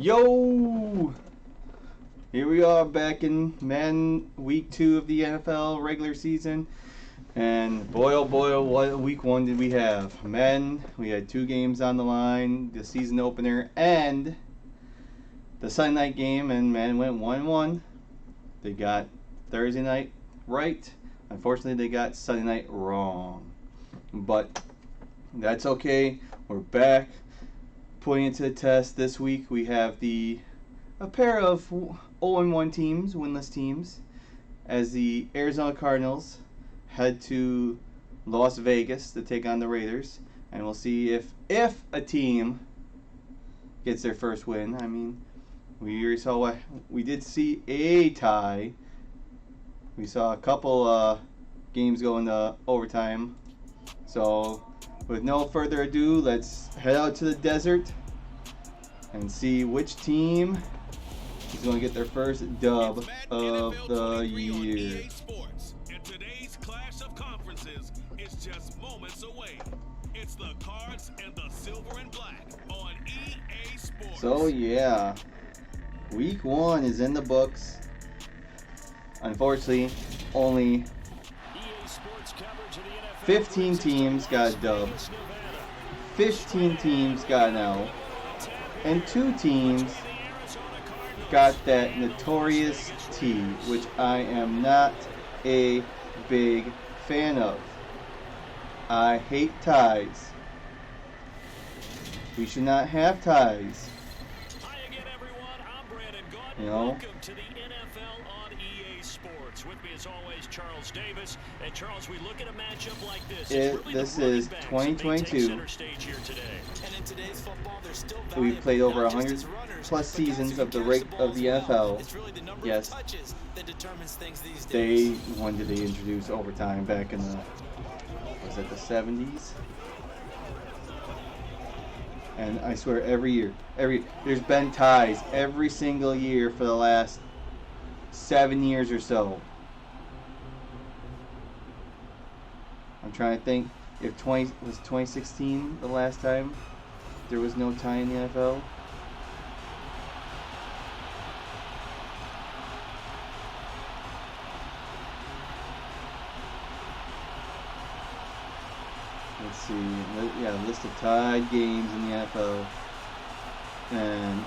Yo! Here we are back in Madden Week 2 of the NFL regular season. And boy, oh boy, what week 1 did we have? Madden, we had 2 games on the line, the season opener and the Sunday night game, and Madden went 1-1. They got Thursday night right. Unfortunately, they got Sunday night wrong. But that's okay. We're back. Putting it to the test this week, we have a pair of 0-1 teams, winless teams, as the Arizona Cardinals head to Las Vegas to take on the Raiders, and we'll see if a team gets their first win. I mean, we did see a tie. We saw a couple games go into overtime. So, with no further ado, let's head out to the desert and see which team is going to get their first dub of the year. And today's clash of conferences is just moments away. It's the Cards and the Silver and Black on EA Sports. So yeah, week 1 is in the books. Unfortunately, only 15 teams got a dub, 15 teams got an L, and 2 teams got that notorious T, which I am not a big fan of. I hate ties. We should not have ties. Hi again, everyone. I'm Brandon Gaunt. You know? Welcome to the NFL on EA Sports. With me, as always, Charles Davis. And Charles, we look at a matchup like this. This is 2022. We've played over 100 plus seasons of the NFL. Yes. When did they introduce overtime? Back in the, was it the 70s? And I swear every year, there's been ties every single year for the last 7 years or so. I'm trying to think if 2016 the last time there was no tie in the NFL. Let's see. Yeah, list of tied games in the NFL. And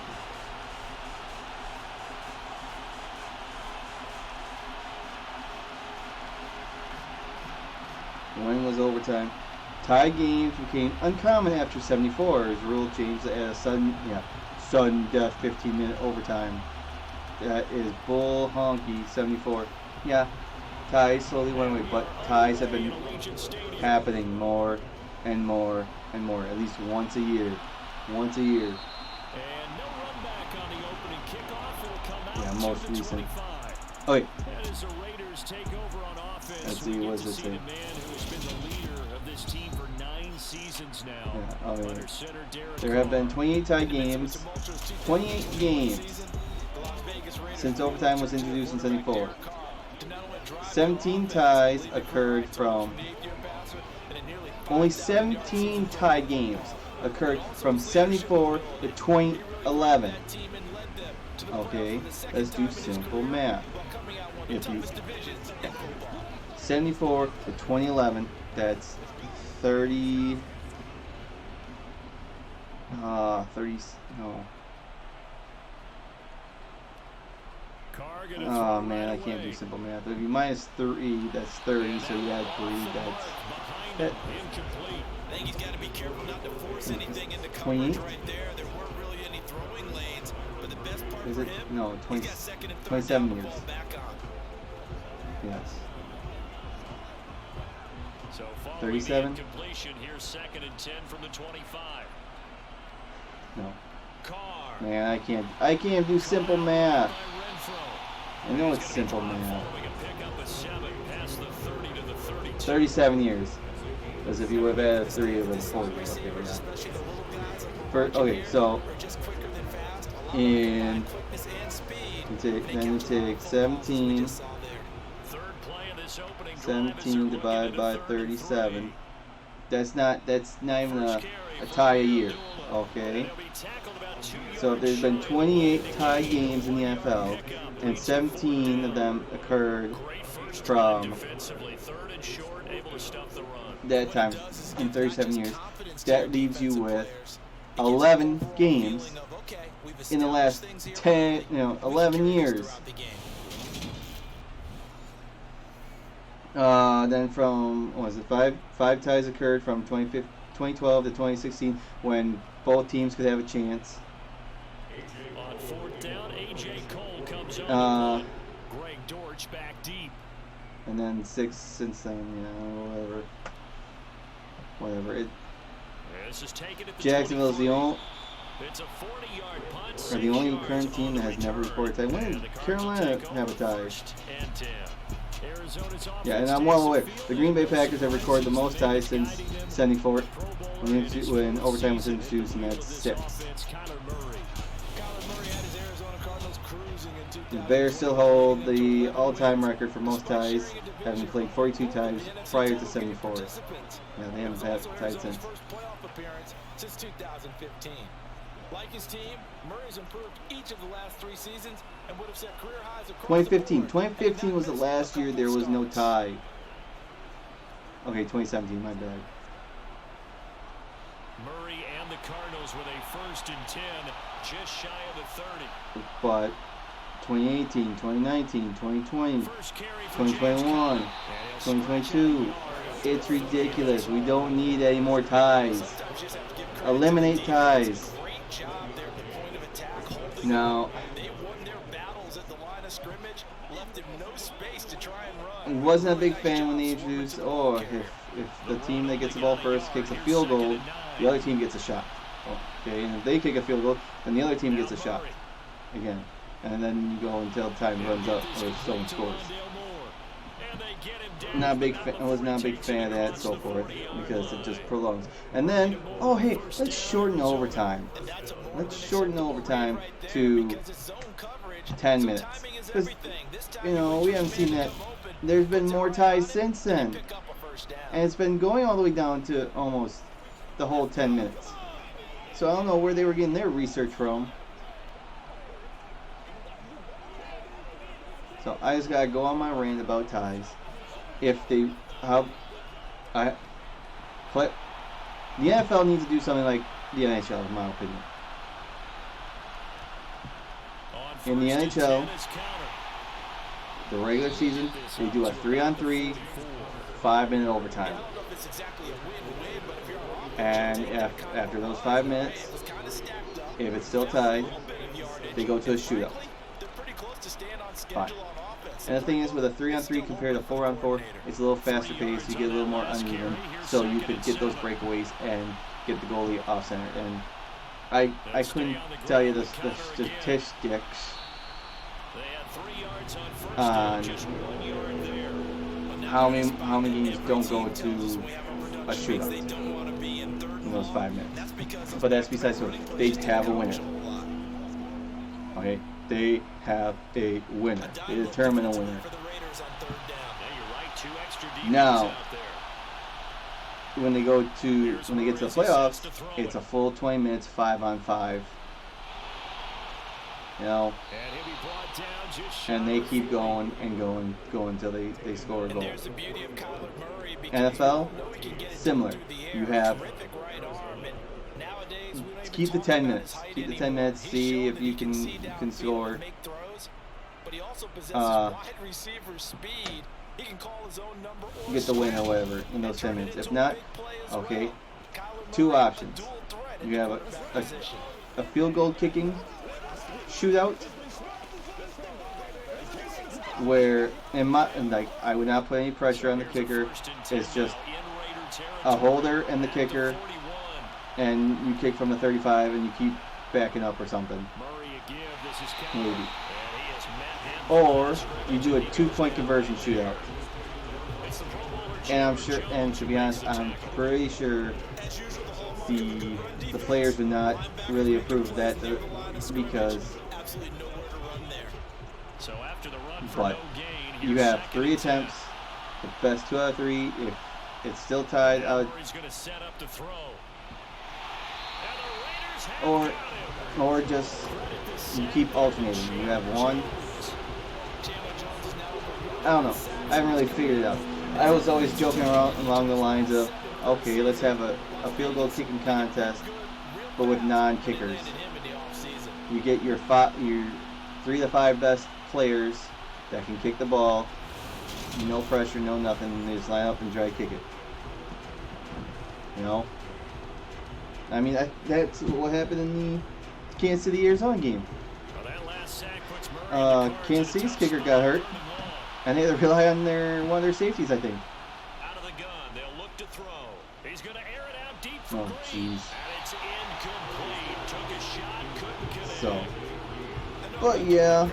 when was overtime? Tie games became uncommon after 74 as rule changed to add a sudden death 15-minute overtime. That is bull honky. 74. Yeah, ties slowly went away, but ties have been happening more and more and more, at least once a year. Once a year. And no run back on the opening kickoff. It'll come out Yeah, most to the recent. 25. Oh, wait. And as the Raiders take over on offense, Let's see, we what get does to it see the say? man who has been the leader of this team for 9 seasons now. Yeah, oh, yeah. Under center, Derek There have been Carr. 28 tie games. 28 games since overtime was introduced in 74. 17 ties occurred from only 17 tie games occurred from 74 to 2011. Okay, let's do simple math. If you 74 to 2011, that's 30. 30. No. Carr gonna Oh throw man, I right can't do away. simple math. If you minus 3, that's 30. So you add 3. That's Behind that. him, incomplete. I think he's got to be careful not to force anything into 28? coverage right there. There weren't really any throwing lanes, but the best part Is for it? him, No, 20, he's got second and third 27 down, years. ball back on. Yes. So following 37? the incompletion, here's 2nd and 10 from the 25. No. Carr. Man, I can't do simple math. By Renfro. I know it's simple math. Following a pickup of 7 past the 30 to the 32. 37 years. As if you would have added 3 of them 40. Okay, yeah. Okay, so and then you take 17 17 divided by 37. That's not even a tie a year. Okay. So there's been 28 tie games in the NFL, and 17 of them occurred from that time in 37 years. That leaves you with 11 games in the last 11 years. Then from, what was it, five ties occurred from 2012 to 2016 when both teams could have a chance. On fourth down, A.J. Cole comes over. Greg Dortch back deep. And then 6 since then, whatever. This is taken at the Jacksonville is the only, it's a 40-yard punt, or the only current team that has never reported a tie. When did Carolina have a tie? Yeah, and I'm well aware. The Green Bay Packers have recorded the most ties since 74 when overtime was introduced, and that's 6. The Bears still hold the all-time record for most ties, having played 42 times prior to 74. Yeah, they haven't had ties since. Since 2015. Like his team, Murray's improved each of the last 3 seasons and would have set career highs across 2015 was the last year there was no tie. Okay, 2017, my bad. Murray and the Cardinals with a 1st and 10, just shy of the 30. But 2018, 2019, 2020, 2021, 2022, it's ridiculous. We don't need any more ties. Eliminate ties. Now, I wasn't a big fan when they introduced, if the team that gets the ball first kicks a field goal, the other team gets a shot. Okay, and if they kick a field goal, then the other team gets a shot again. And then you go until time runs up or someone scores. Not a big fan. I was not a big fan of that, so forth, because it just prolongs. And then, hey, let's shorten overtime. Let's shorten overtime to 10 minutes. Because, we haven't seen that. There's been more ties since then. And it's been going all the way down to almost the whole 10 minutes. So I don't know where they were getting their research from. So I just gotta go on my rant about ties. The NFL needs to do something like the NHL, in my opinion. In the NHL, the regular season, they do a 3-on-3, 5-minute overtime. And after those 5 minutes, if it's still tied, they go to a shootout. Fine. And the thing is, with a 3-on-3 compared to 4-on-4, it's a little faster paced. You get a little more uneven, so you could get those breakaways and get the goalie off center. And I couldn't tell you the statistics on how many games don't go to a shootout in those 5 minutes. But that's besides the point. They have a winner. Okay. They have a winner. They determine a winner. Now, when they get to the playoffs, it's a full 20 minutes, 5-on-5. And they keep going and going until they score a goal. NFL, similar. You have keep the 10 minutes. Keep the 10 minutes. See if you can score. Get the win or whatever in those 10 minutes. If not, okay. 2 options. You have a field goal kicking shootout where I would not put any pressure on the kicker. It's just a holder and the kicker, and you kick from the 35 and you keep backing up or something. Maybe. Or you do a 2-point conversion shootout. And to be honest, I'm pretty sure the players would not really approve of that because but you have 3 attempts, the best 2 out of 3. If it's still tied, or just you keep alternating. You have one. I don't know. I haven't really figured it out. I was always joking around along the lines of, okay, let's have a field goal kicking contest, but with non-kickers. You get your 3 to 5 best players that can kick the ball. No pressure, no nothing. And they just line up and try to kick it. You know? I mean, that's what happened in the Kansas City Arizona game. Kansas City's kicker got hurt, and they had to rely on one of their safeties, I think. Out of the gun, they'll look to throw. He's going to air it out deep for Oh, jeez. and it's incomplete. Took a shot, couldn't connect. So, but yeah.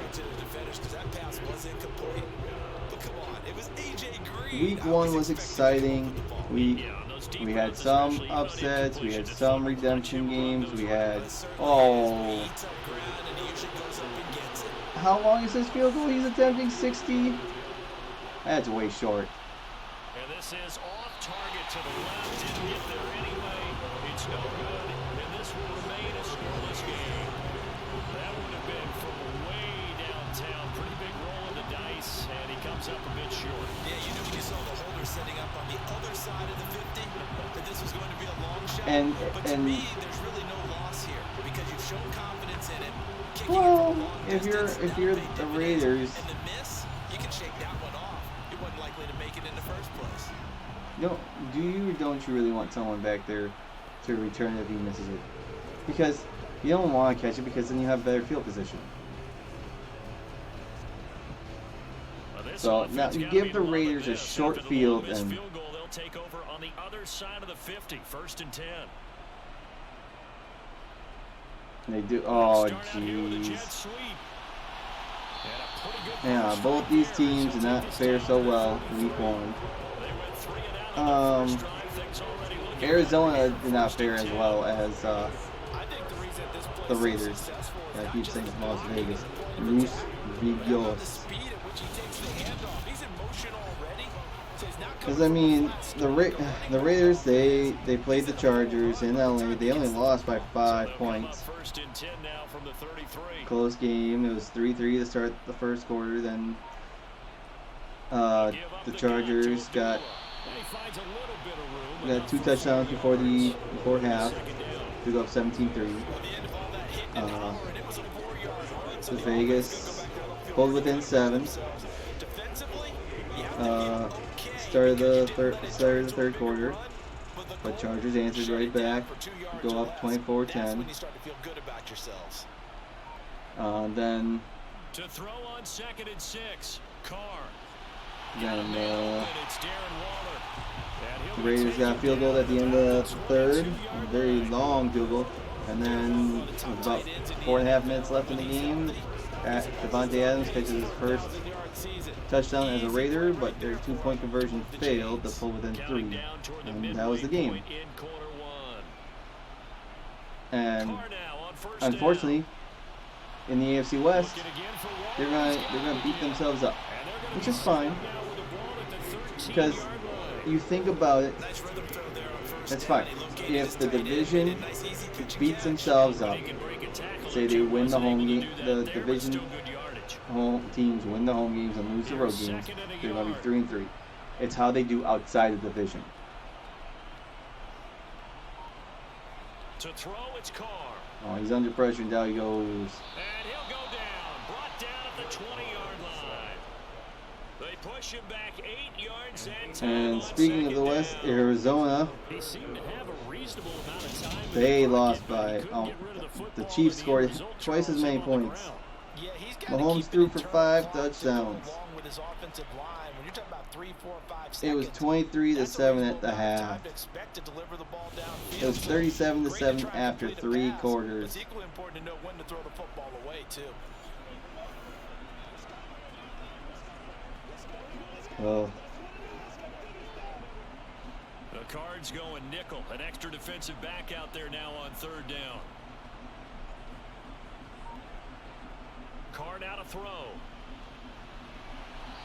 Week 1 was exciting. We had some upsets. We had some redemption games. We had how long is this field goal? He's attempting 60. That's way short. And this is off target to the left. Didn't get there anyway. It's no good. And this will remain a scoreless game. That would have been from way downtown. Pretty big roll of the dice. And he comes up a bit short. Yeah, you knew when you saw the holder setting up on the other side of the 50 that this was going to be a long shot. But to me, there's really no loss here because you've shown confidence in it. Well, if you're the Raiders, and the miss, you can shake that one off. It wasn't likely to make it in the first place. do you or don't you really want someone back there to return if he misses it? Because you don't want to catch it because then you have better field position. So now you give the Raiders a short field and they'll take over on the other side of the 50, 1st and 10. they do. Oh, jeez. Yeah, both these teams did not fare so well in week 1. Arizona did not fare as well as the Raiders. I keep saying Las Vegas. Los Vegas. Because I mean, the Raiders they played the Chargers in LA. They only lost by 5 points. Close game. It was 3-3 to start the first quarter. Then the Chargers got 2 touchdowns before half to go up 17-3. Vegas pulled within 7. Started the third quarter, but Chargers answered right back, go up 24-10. Then to throw on 2nd and 6, Carr. Then the Raiders got a field goal at the end of the third, a very long field goal, and then with about 4.5 minutes left in the game, Devontae Adams catches his first touchdown as a Raider, but their 2-point conversion failed to pull within 3, and that was the game. And unfortunately, in the AFC West, they're gonna beat themselves up, which is fine because you think about it, that's fine. If the division beats themselves up, say they win the home game, the division home teams win the home games and lose the road games, they're going to be 3-3. It's how they do outside the division. To throw, it's Carr. Oh, he's under pressure and down he goes. And he'll go down, brought down at the 20-yard line. They push him back 8 yards and speaking of the West, Arizona, they lost by, the Chiefs scored twice as many points. Mahomes threw for 5 touchdowns. It was 23-7 at the half. It was 37-7 after 3 quarters. Well, the Cards going nickel, an extra defensive back out there now on 3rd down. Card out a throw.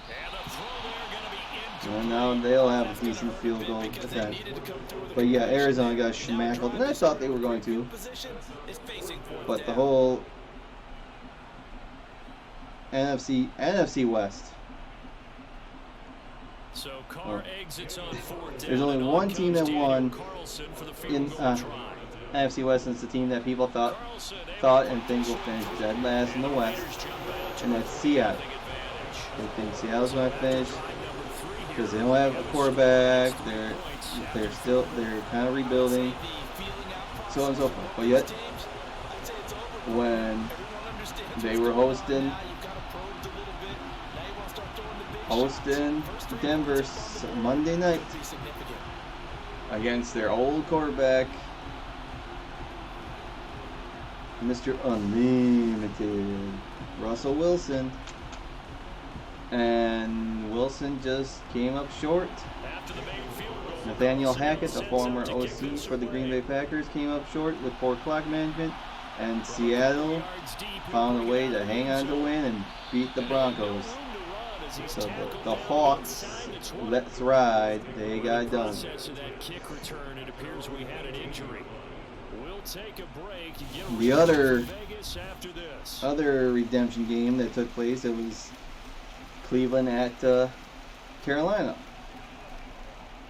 And the throw there going to be And now they'll have a decent field goal attempt. But yeah, Arizona got schmackled, and I thought they were going to. But the whole NFC West. So Carr exits on fourth down. There's only one team that won in NFC West, and it's the team that people thought and think will finish dead last in the West, and that's Seattle. They think Seattle's going to finish because they don't have a quarterback. They're kind of rebuilding, so on and so forth. But yet, when they were hosting Denver Monday night against their old quarterback, Mr. Unlimited, Russell Wilson, and Wilson just came up short. Nathaniel Hackett, the former OC for the Green Bay Packers, came up short with poor clock management, and Seattle found a way to hang on to win and beat the Broncos. So the Hawks, let's ride, they got done. The other redemption game that took place, it was Cleveland at Carolina.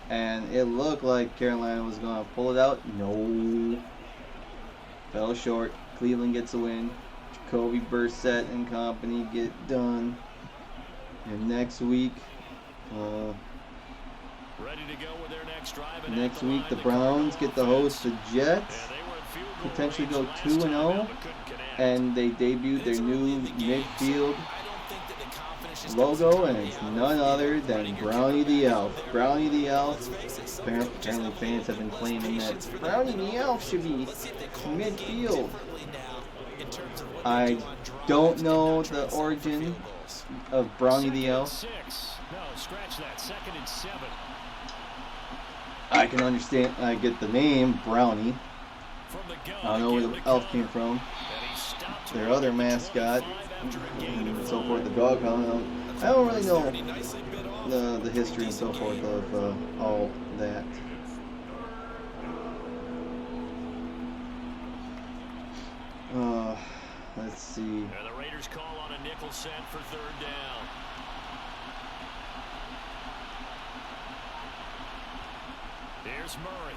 And it looked like Carolina was going to pull it out. No. Fell short. Cleveland gets a win. Jacoby Brissett and company get done. And next week, the Browns get to host the Jets. Potentially go 2-0. And they debuted their new midfield logo, and it's none other than Brownie the Elf. Brownie the Elf. Apparently fans have been claiming that Brownie the Elf should be midfield. I don't know the origin of Brownie the Elf. I can understand, I get the name Brownie. I don't know where the elf came from. Their other mascot, and so forth, the dog pound. I don't really know the history and so forth of all that. Let's see. And the Raiders call on a nickel set for third down. Here's Murray.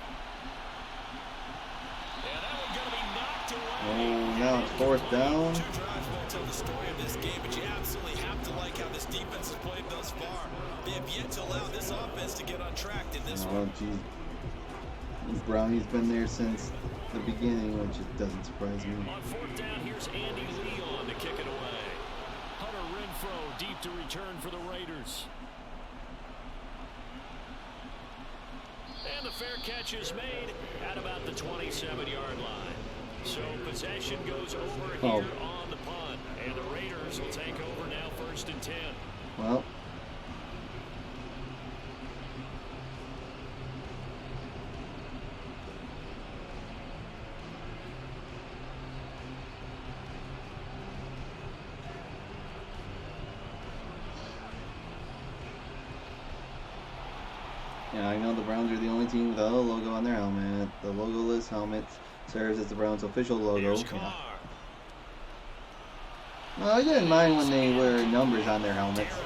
Yeah, that one's going to be knocked away. Oh, now it's fourth down. Two drives won't tell the story of this game, but you absolutely have to like how this defense has played thus far. They have yet to allow this offense to get on track in this one. Oh, geez. Brownie's been there since the beginning, which doesn't surprise me. On fourth down, here's Andy Leon to kick it away. Hunter Renfrow deep to return for the Raiders. And the fair catch is made at about the 27-yard line. So possession goes over here on the punt. And the Raiders will take over now, 1st and 10. Well. Yeah, I know the Browns are the only team without a logo on their helmet. The logoless helmet serves as the Browns' official logo. Yeah. Well, I didn't mind when they wear numbers on their helmets.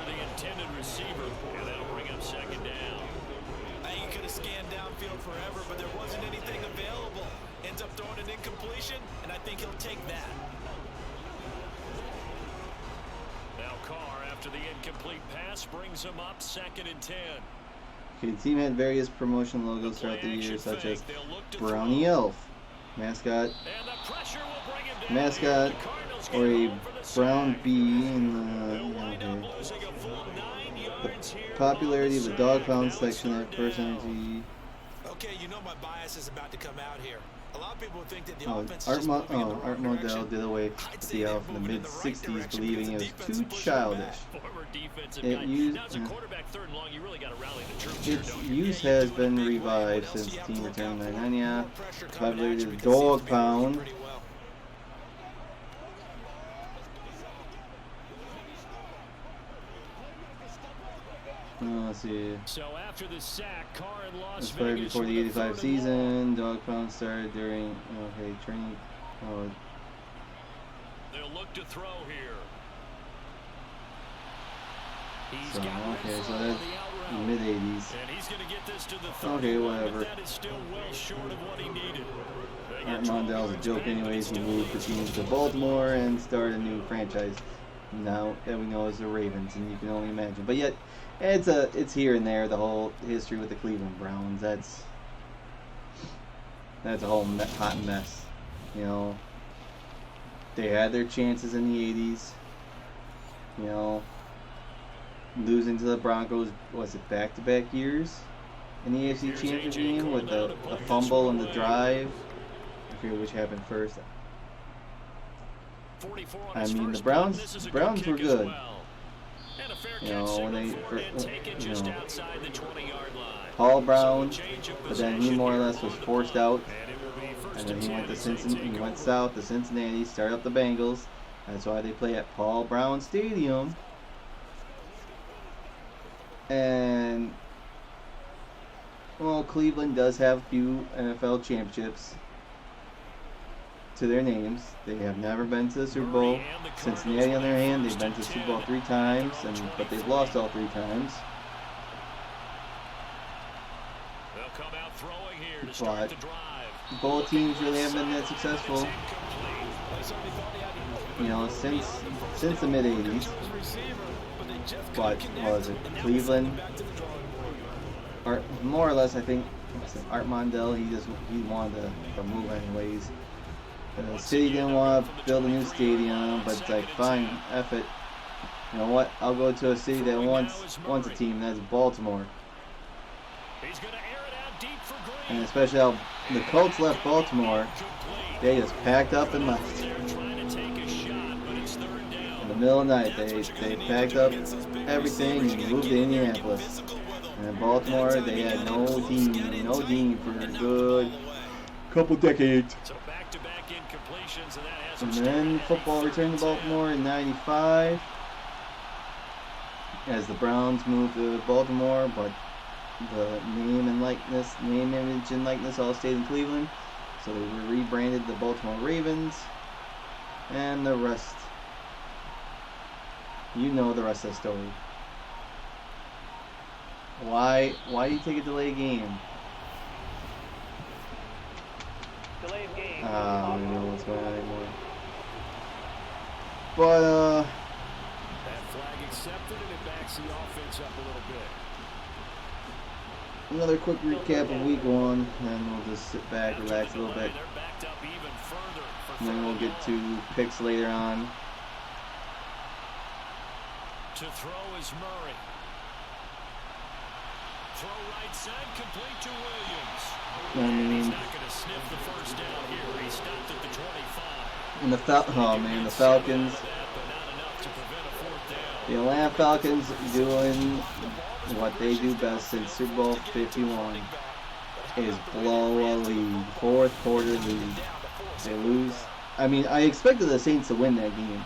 The intended receiver, and that'll bring up 2nd down. I think he could have scanned downfield forever, but there wasn't anything available. Ends up throwing an incompletion, and I think he'll take that. Now Carr, after the incomplete pass, brings him up 2nd and 10. Okay, the team had various promotion logos throughout the year, such as Brownie Elf, mascot, or a brown bee in the popularity of the dog pound section at first energy. Okay, you know my bias is about to come out here. A lot of people think that the offense Art Modell did away with the elf in the mid-60s, believing it was too childish. Its use has been revived since the team returned in 1990. Popularity of the dog pound. Let's see. So after the sack, Carr in Las This played Vegas before the with a 85 3rd and season. Dog pound started during training. Oh, they'll look to throw here. so okay, so that's mid 80s. And he's going to get this to the 31, Okay, whatever. but that is still well short of what he needed. Art Mondale's a joke anyways. He moved the team to Baltimore and started a new franchise now that we know as the Ravens, and you can only imagine. But yet, it's here and there, the whole history with the Cleveland Browns. That's a whole hot mess. You know, they had their chances in the 80s. You know, losing to the Broncos, was it back-to-back years in the AFC Championship game with the fumble and the drive? I forget which happened first. I mean, the Browns were good. You know, when they, Paul Brown, but then he more or less was forced out, and then he went to Cincinnati. He went south to Cincinnati, started up the Bengals. That's why they play at Paul Brown Stadium. And well, Cleveland does have a few NFL championships to their names. They have never been to the Super Bowl. Cincinnati, on their hand, they've been to the Super Bowl 3 times, but they've lost all 3 times. But both teams really haven't been that successful. You know, since the mid 80s. But what was it? Cleveland, or more or less, I think Art Mondale. He wanted to move anyways. The city didn't want to build a new stadium, but it's like, fine, F it. You know what? I'll go to a city that wants a team, and that's Baltimore. And especially how the Colts left Baltimore, they just packed up and left. In the middle of the night, they packed up everything and moved to Indianapolis. And in Baltimore, they had no team for a good couple decades. And then football returned to Baltimore in '95 as the Browns moved to Baltimore, but the name, image, and likeness all stayed in Cleveland. So they were rebranded the Baltimore Ravens, and the rest, you know the rest of the story. Why do you take a delayed game? Delayed game. I don't know what's going on anymore. But that flag accepted, and it backs the offense up a little bit. Another quick recap of week 1, and we'll just sit back, relax a little bit. And then we'll get to picks later on. To throw is Murray. Throw right side, complete to Williams. He's not going to sniff the first down here. He stopped at the 25. And the Falcons. The Atlanta Falcons doing what they do best since Super Bowl 51 is blow a lead, 4th quarter lead. They lose. I mean, I expected the Saints to win that game,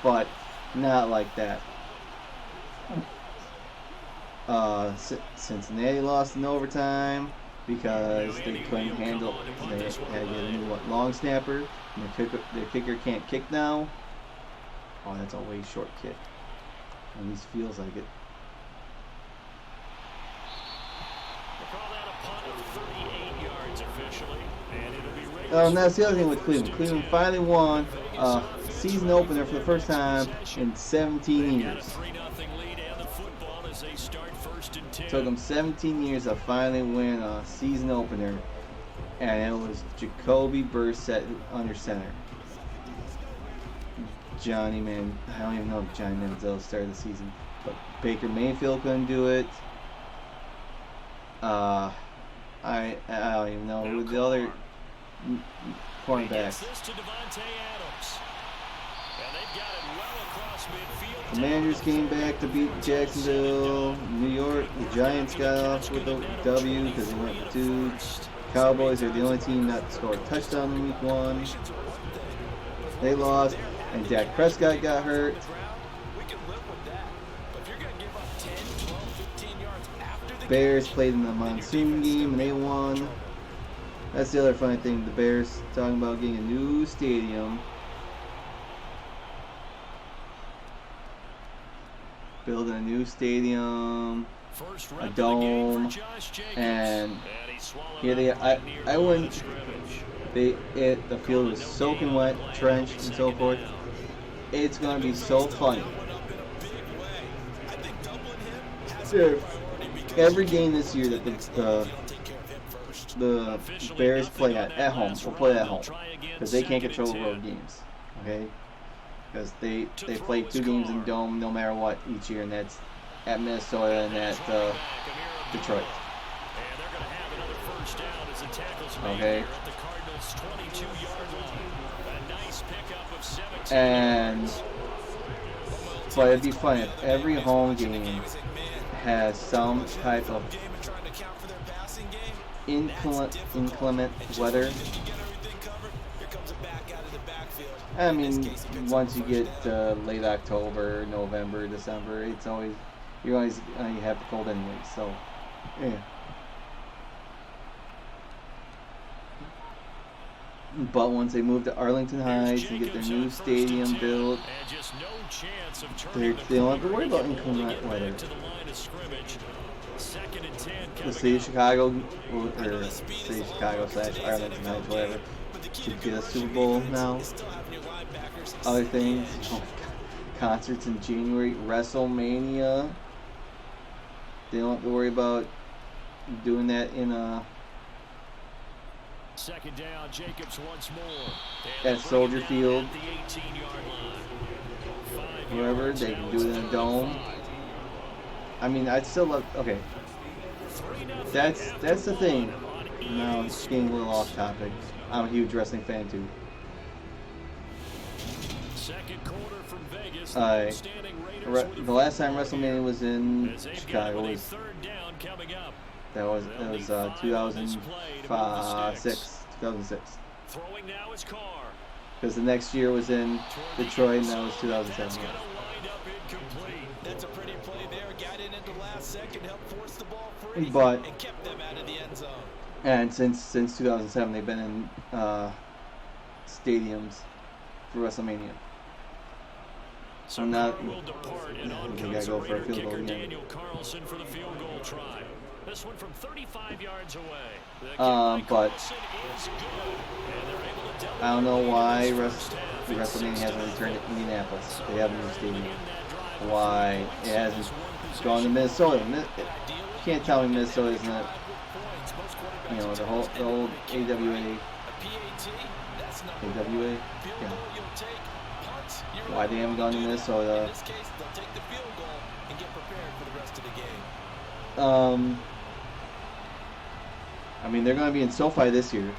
but not like that. Cincinnati lost in overtime because they couldn't handle. They had to get a new long snapper, and their kicker can't kick now. Oh, that's a way short kick. At least feels like it. And that's the other thing with Cleveland. Cleveland finally won a season opener for the first time in 17 years. It took them 17 years to finally win a season opener, and it was Jacoby Brissett under center. I don't even know if Johnny Manziel started the season, but Baker Mayfield couldn't do it. I don't even know who the other cornerbacks. Commanders came back to beat Jacksonville. New York, the Giants got off with a W because they went for 2. Cowboys are the only team not to score a touchdown in week 1. They lost, and Dak Prescott got hurt. Bears played in the monsoon game and they won. That's the other funny thing. The Bears talking about getting a new stadium. Building a new stadium, a dome, and here they. I wouldn't. The field was soaking wet, trenched, and so forth. It's gonna be so funny. Every game this year that the Bears play at home, will play at home because they can't control road games. Okay. Because they play 2 games in Dome no matter what each year, and that's at Minnesota and at Detroit. Okay. But it'd be funny if every home game has some type of inclement weather. I mean, once you get late October, November, December, it's always you have the cold anyway. So, yeah. But once they move to Arlington Heights and get their new stadium built, they don't have to worry about inclement weather. The city of Chicago, or city of Chicago / Arlington Heights, whatever, to get a Super Bowl now. Other things, concerts in January, WrestleMania. They don't have to worry about doing that in a second down. Jacobs once more at Soldier Field. Wherever they can do it in a dome. I mean, I'd still love. Okay, that's the thing. Now it's getting a little off topic. I'm a huge wrestling fan too. The last time WrestleMania was in Chicago was 2006. Because the next year was in Detroit, and that was 2007. That's a pretty play there. Got in at the last second, helped force the ball free, and kept them out of the end zone. And since 2007, they've been in stadiums for WrestleMania. So now we gotta go for a field goal again. This one from 35 yards away. But I don't know why WrestleMania hasn't returned to Indianapolis. They have a new stadium. Why it hasn't gone to Minnesota? You can't tell me Minnesota isn't, the old AWA. AWA? Yeah. Why they haven't gone to Minnesota? I mean, they're going to be in SoFi this year.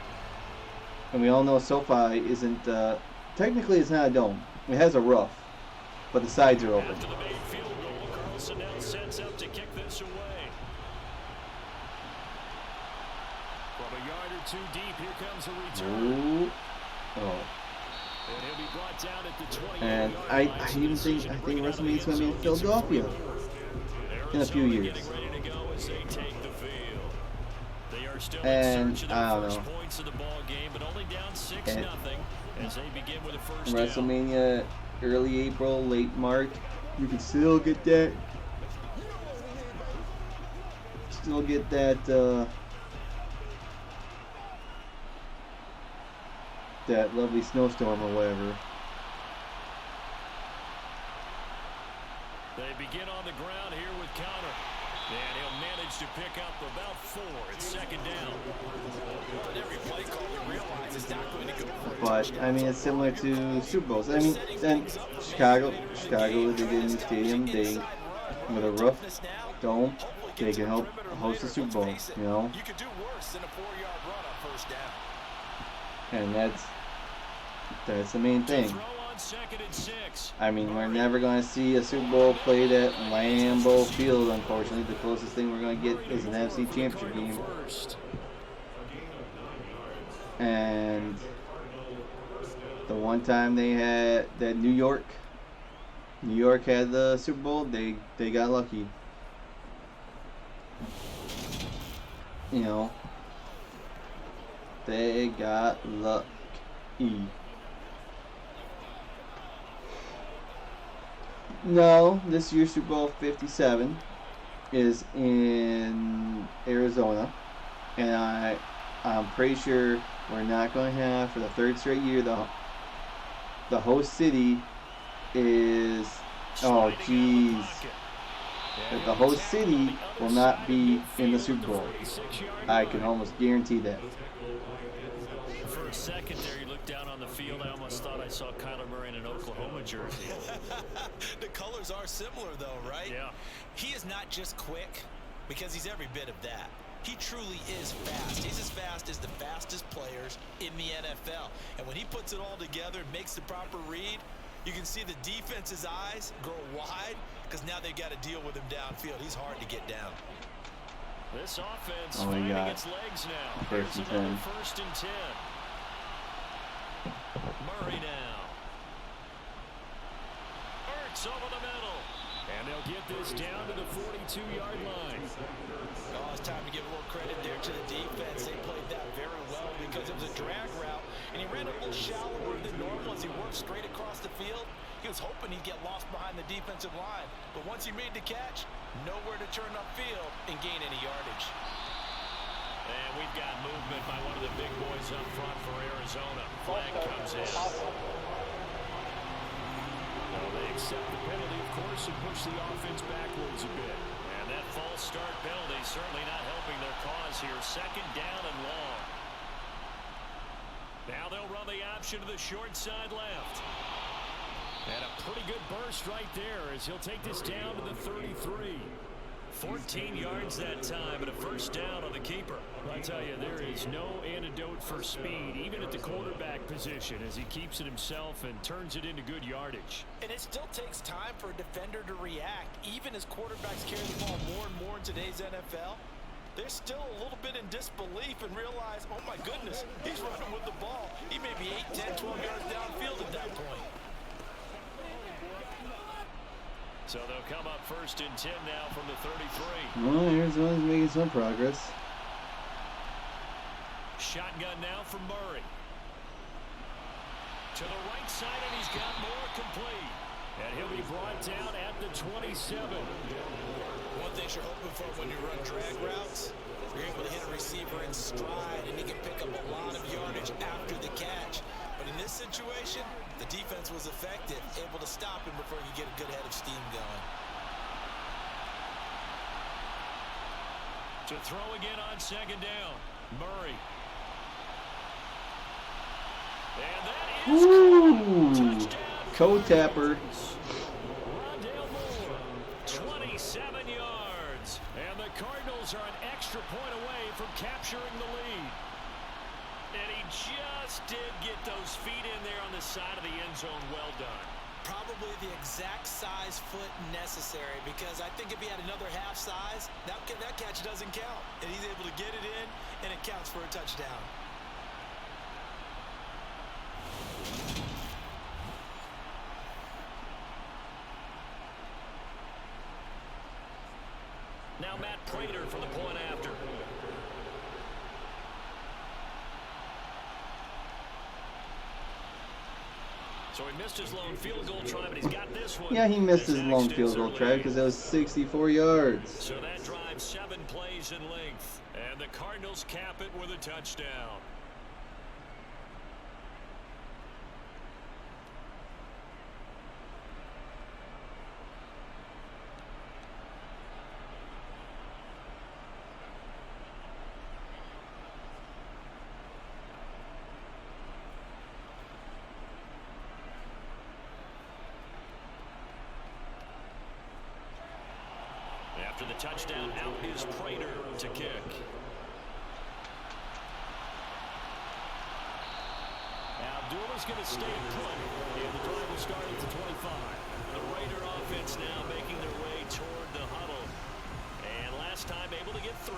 And we all know SoFi isn't, technically it's not a dome. It has a roof, but the sides are open. Ooh. Oh. And I think WrestleMania is going to be in Philadelphia in a few years. And I don't know. WrestleMania early April, late March, you can still get that. That lovely snowstorm or whatever. They begin on the ground here with counter. And he'll manage to pick up about 4. It's second down. But I mean, it's similar to Super Bowls. I mean, then Chicago, they get a new stadium. They with a roof, dome, they can help host the Super Bowl. You know. And that's the main thing. I mean, we're never going to see a Super Bowl played at Lambeau Field, unfortunately. The closest thing we're going to get is an NFC Championship game. And the one time they had that New York had the Super Bowl, they got lucky. you know, they got lucky. No, this year's Super Bowl 57 is in Arizona, and I'm pretty sure we're not going to have, for the third straight year, the host city is, oh jeez, the host city will not be in the Super Bowl. I can almost guarantee that. For a second there, you looked down on the field. I almost thought I saw Kyler Murray in an Oklahoma jersey. The colors are similar, though, right? Yeah. He is not just quick, because he's every bit of that. He truly is fast. He's as fast as the fastest players in the NFL. And when he puts it all together and makes the proper read, you can see the defense's eyes grow wide, because now they've got to deal with him downfield. He's hard to get down. This offense finding its legs now. First and 10. First and 10. Murray now. Ertz over the middle. And they'll get this down to the 42-yard line. Oh, it's time to give a little credit there to the defense. They played that very well because it was a drag route, and he ran a little shallower than normal as he worked straight across the field. He was hoping he'd get lost behind the defensive line, but once he made the catch, nowhere to turn upfield and gain any yardage. And we've got movement by one of the big boys up front for Arizona. Flag comes in. Well, they accept the penalty, of course, and push the offense backwards a bit. And that false start penalty certainly not helping their cause here. Second down and long. Now they'll run the option to the short side left. And a pretty good burst right there as he'll take this down to the 33. 14 yards that time and a first down on the keeper. I tell you, there is no antidote for speed, even at the quarterback position, as he keeps it himself and turns it into good yardage. And it still takes time for a defender to react, even as quarterbacks carry the ball more and more in today's NFL. They're still a little bit in disbelief and realize, oh my goodness, he's running with the ball. He may be 8, 10, 12 yards downfield at that point. So they'll come up first and 10 now from the 33. Well, Arizona's making some progress. Shotgun now from Murray. To the right side, and he's got more complete. And he'll be brought down at the 27. One thing you're hoping for when you run drag routes, you're able to hit a receiver in stride, and he can pick up a lot of yardage after the catch. But in this situation, the defense was effective, able to stop him before he could get a good head of steam going. To throw again on second down, Murray. And that is touchdown. Code tapper. Rondale Moore, 27 yards. And the Cardinals are an extra point away from capturing the lead. And he just did get those feet in there on the side of the end zone. Well done. Probably the exact size foot necessary, because I think if he had another half size, that catch doesn't count. And he's able to get it in, and it counts for a touchdown. Now Matt Prater for the point after. So he missed his lone field goal try, but he's got this one. Yeah, he missed his lone field goal try because that was 64 yards. So that drives 7 plays in length. And the Cardinals cap it with a touchdown. After the touchdown, out is Prater to kick. Abdullah's going to stay put, and the drive will start at the 25. The Raider offense now making their way toward the huddle. And last time able to get 3.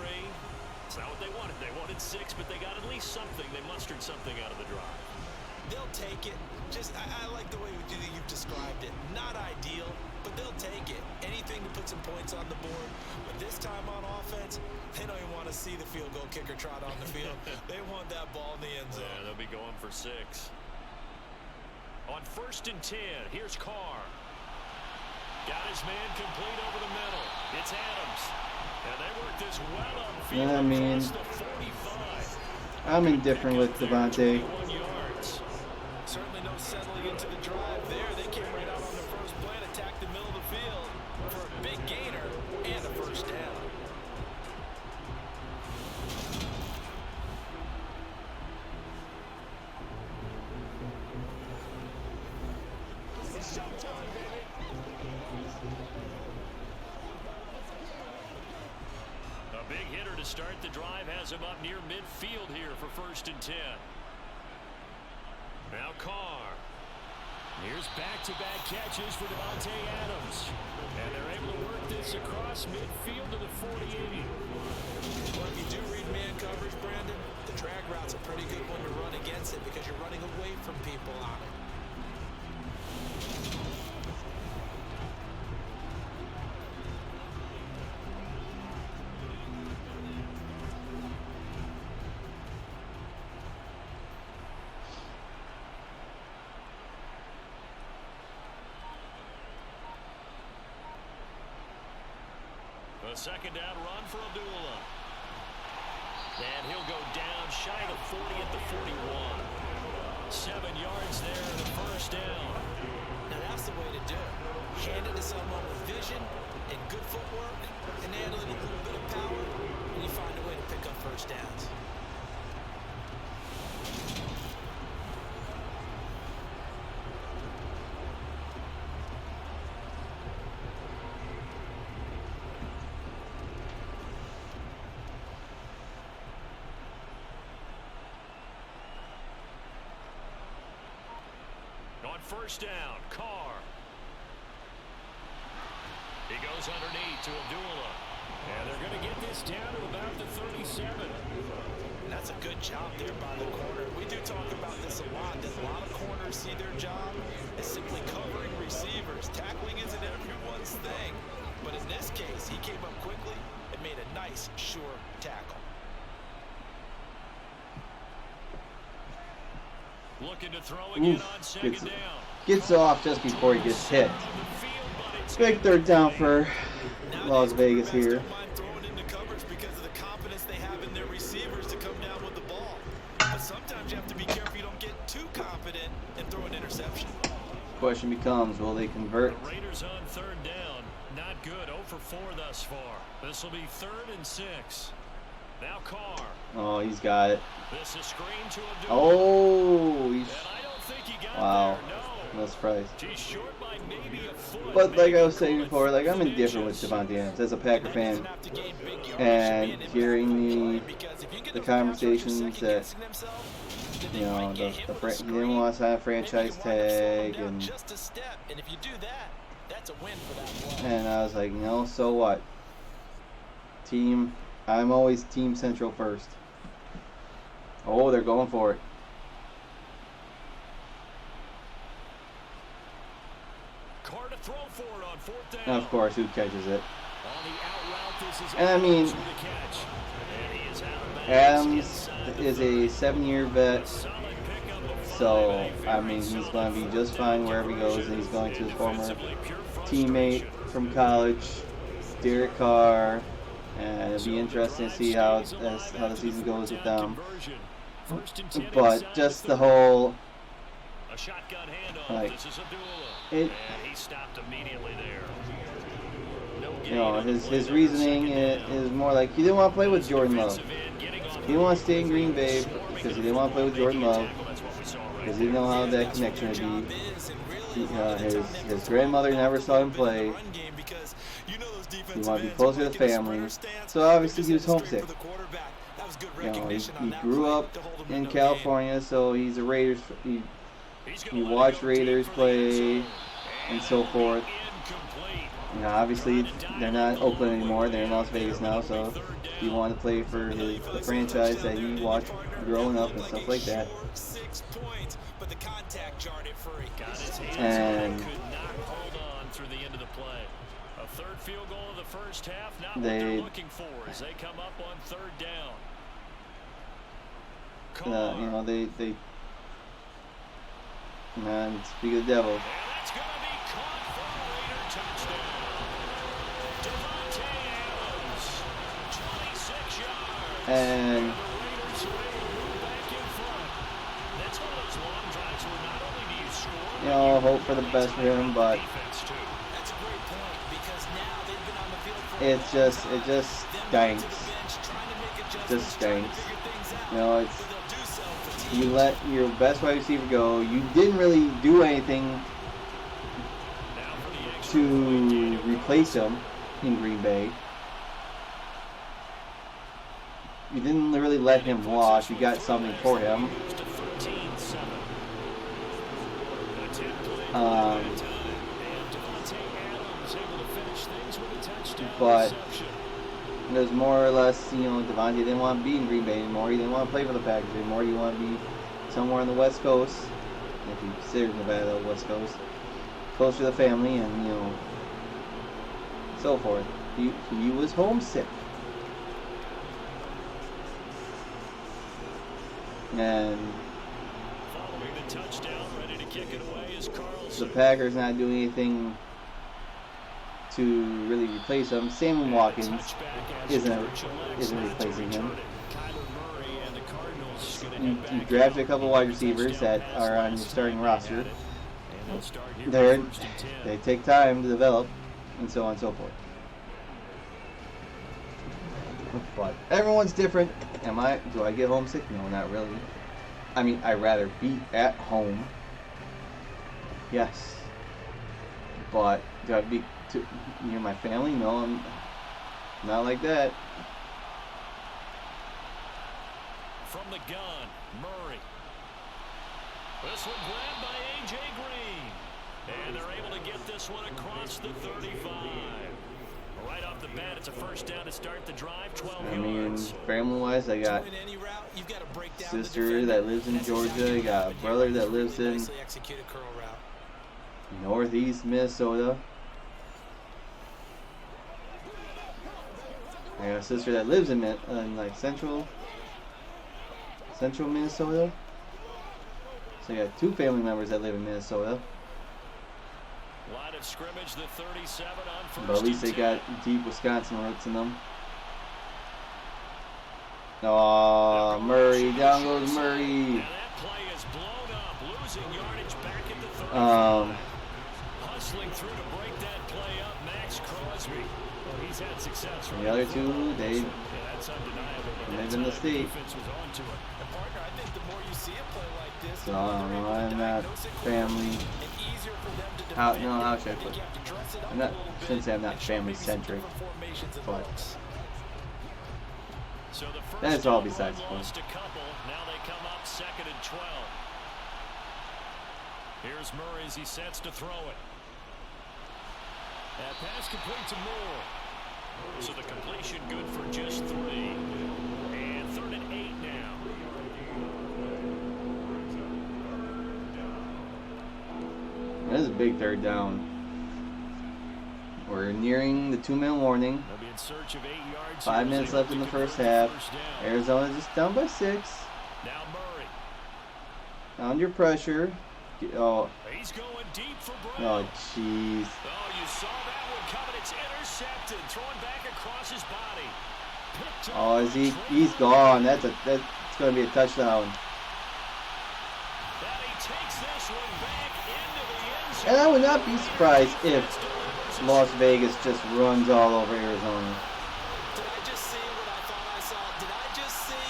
It's not what they wanted. They wanted 6, but they got at least something. They mustered something out of the drive. They'll take it. I like the way you've described it. Not ideal, but they'll take it. Anything to put some points on the board. But this time on offense, defense, they don't even want to see the field goal kicker trot on the field. They want that ball in the end zone. Yeah, they'll be going for 6. On 1st and 10, here's Carr. Got his man complete over the middle. It's Adams. And they work this well upfield. I mean, across the 45. I'm indifferent with Devontae. 21 yards. Certainly no settling into the drive there. They came right out on the first play and attacked the middle of the field for a big gainer and a first down. A big hitter to start the drive has him up near midfield here for 1st and 10. Now Carr. Here's back-to-back catches for Davante Adams. And they're able to work this across midfield to the 48. Well, if you do read man coverage, Brandon, the drag route's a pretty good one to run against it because you're running away from people on it. A second down run for Abdullah. And he'll go down shy of 40 at the 41. 7 yards there and a first down. Now that's the way to do it. Hand it to someone with vision and good footwork and handle it with a little bit of power, and you find a way to pick up first downs. On 1st down, Carr. He goes underneath to Abdullah. And they're going to get this down to about the 37. And that's a good job there by the corner. We do talk about this a lot, that a lot of corners see their job as simply covering receivers. Tackling isn't everyone's thing. But in this case, he came up quickly and made a nice, sure tackle. Looking to throw again on second down. Gets off just before he gets hit. Big third down for Las Vegas here. Throwing into coverage because of the confidence they have in their receivers to come down with the ball. But sometimes you have to be careful you don't get too confident and throw an interception. Question becomes, will they convert? The Raiders on 3rd down. Not good. 0 for 4 thus far. This will be 3rd and 6. Now Carr. Oh, he's got it. This is screen to Abdullah. Oh, he's... And I don't think he got Wow. there. No surprise. He's short by maybe a foot. But like I was saying before, like I'm indifferent with Devontae Adams as a Packer fan, and hearing the conversations that he didn't want to sign a franchise tag, and I was like, so what? I'm always Team Central first. Oh, they're going for it. Carr to throw for it on 4th down. And of course, who catches it? On the out route, this is And I mean, Adams with the catch. And he is out of bounds Adams inside is a 7-year vet, so I mean he's going to be just fine wherever he goes, and he's going to his former teammate from college, Derek Carr, and it'll be interesting to see how the season goes with them. But just the whole, a shotgun handoff. like, This is Abdullah. it, And he stopped immediately there. his reasoning is more like he didn't want to play with Jordan Love. He didn't want to stay in Green Bay because he didn't want to play with Jordan Love because he didn't know how that connection would be. His grandmother never saw him play. He wanted to be closer to the family, so obviously he was homesick. He grew up in California, so he's a Raiders. He watched Raiders play and so forth. Obviously they're not Oakland anymore; they're in Las Vegas now. So he wanted to play for the franchise that he watched growing up and stuff like that. Got his hands And could not hold on through the end of the play. A third field goal of the first half. Not what they're looking for as they come up on third down. You know, they man, speak of the devil. And that's going to be caught for a Raider touchdown. Devontae Adams, 26 yards. And the Raiders are able to move back in front. That's one of those long drives where not only do you score, you know, hope for the best for him, but That's a great point because now they've been on the field for it just stinks. Just stinks. You know, it's you let your best wide receiver go. You didn't really do anything to replace him in Green Bay. You didn't really let him walk. You got something for him. But there's more or less, you know, Devontae didn't want to be in Green Bay anymore. He didn't want to play for the Packers anymore. He wanted to be somewhere on the West Coast, if you consider Nevada the West Coast, close to the family, and you know, so forth. He was homesick, and following the touchdown, ready to kick it away is Carlson. The Packers not doing anything to really replace him. Sam Watkins isn't replacing him. You drafted a couple wide receivers that are on your starting roster. They take time to develop, and so on and so forth. But everyone's different. Do I get homesick? No, not really. I mean, I'd rather be at home. Yes. But do I be near my family? No, I'm not like that. From the gun, Murray. This one grabbed by A.J. Green. And they're able to get this one across the 35. Right off the bat, it's a first down to start the drive, 12 yards. I mean, family-wise, I got a sister that lives in Georgia. I got a brother that lives in northeast Minnesota. I got a sister that lives in like central Minnesota. So I got two family members that live in Minnesota. Line of scrimmage, the 37 on first. But at least they got deep Wisconsin roots in them. Oh, Murray, down goes Murray. And that play is blown up, losing yardage back at the 35. Hustling through to break that play up, Max Crosby. Well, he's had success. The other two, they that's undeniable. live in the state. So I don't know, I'm not family. How should I put it? Shouldn't say I'm not family centric, but that's all besides the point. Now they come up 2nd and 12. Here's Murray as he sets to throw it. That pass complete to Moore. So the completion good for just 3. And 3rd and 8 now. This is a big third down. We're nearing the 2-minute warning. They'll be in search of 8 yards. 5 minutes left in the first half. Arizona just down by 6. Now Murray. Under pressure. Oh. He's going deep for Brown. Oh, jeez. Oh, you saw that one coming. It's intercepted. Thrown back across his body. Oh, he's gone. That's going to be a touchdown. That he takes this one back into the end zone. And I would not be surprised if Las Vegas just runs all over Arizona. Did I just see what I thought I saw? Did I just see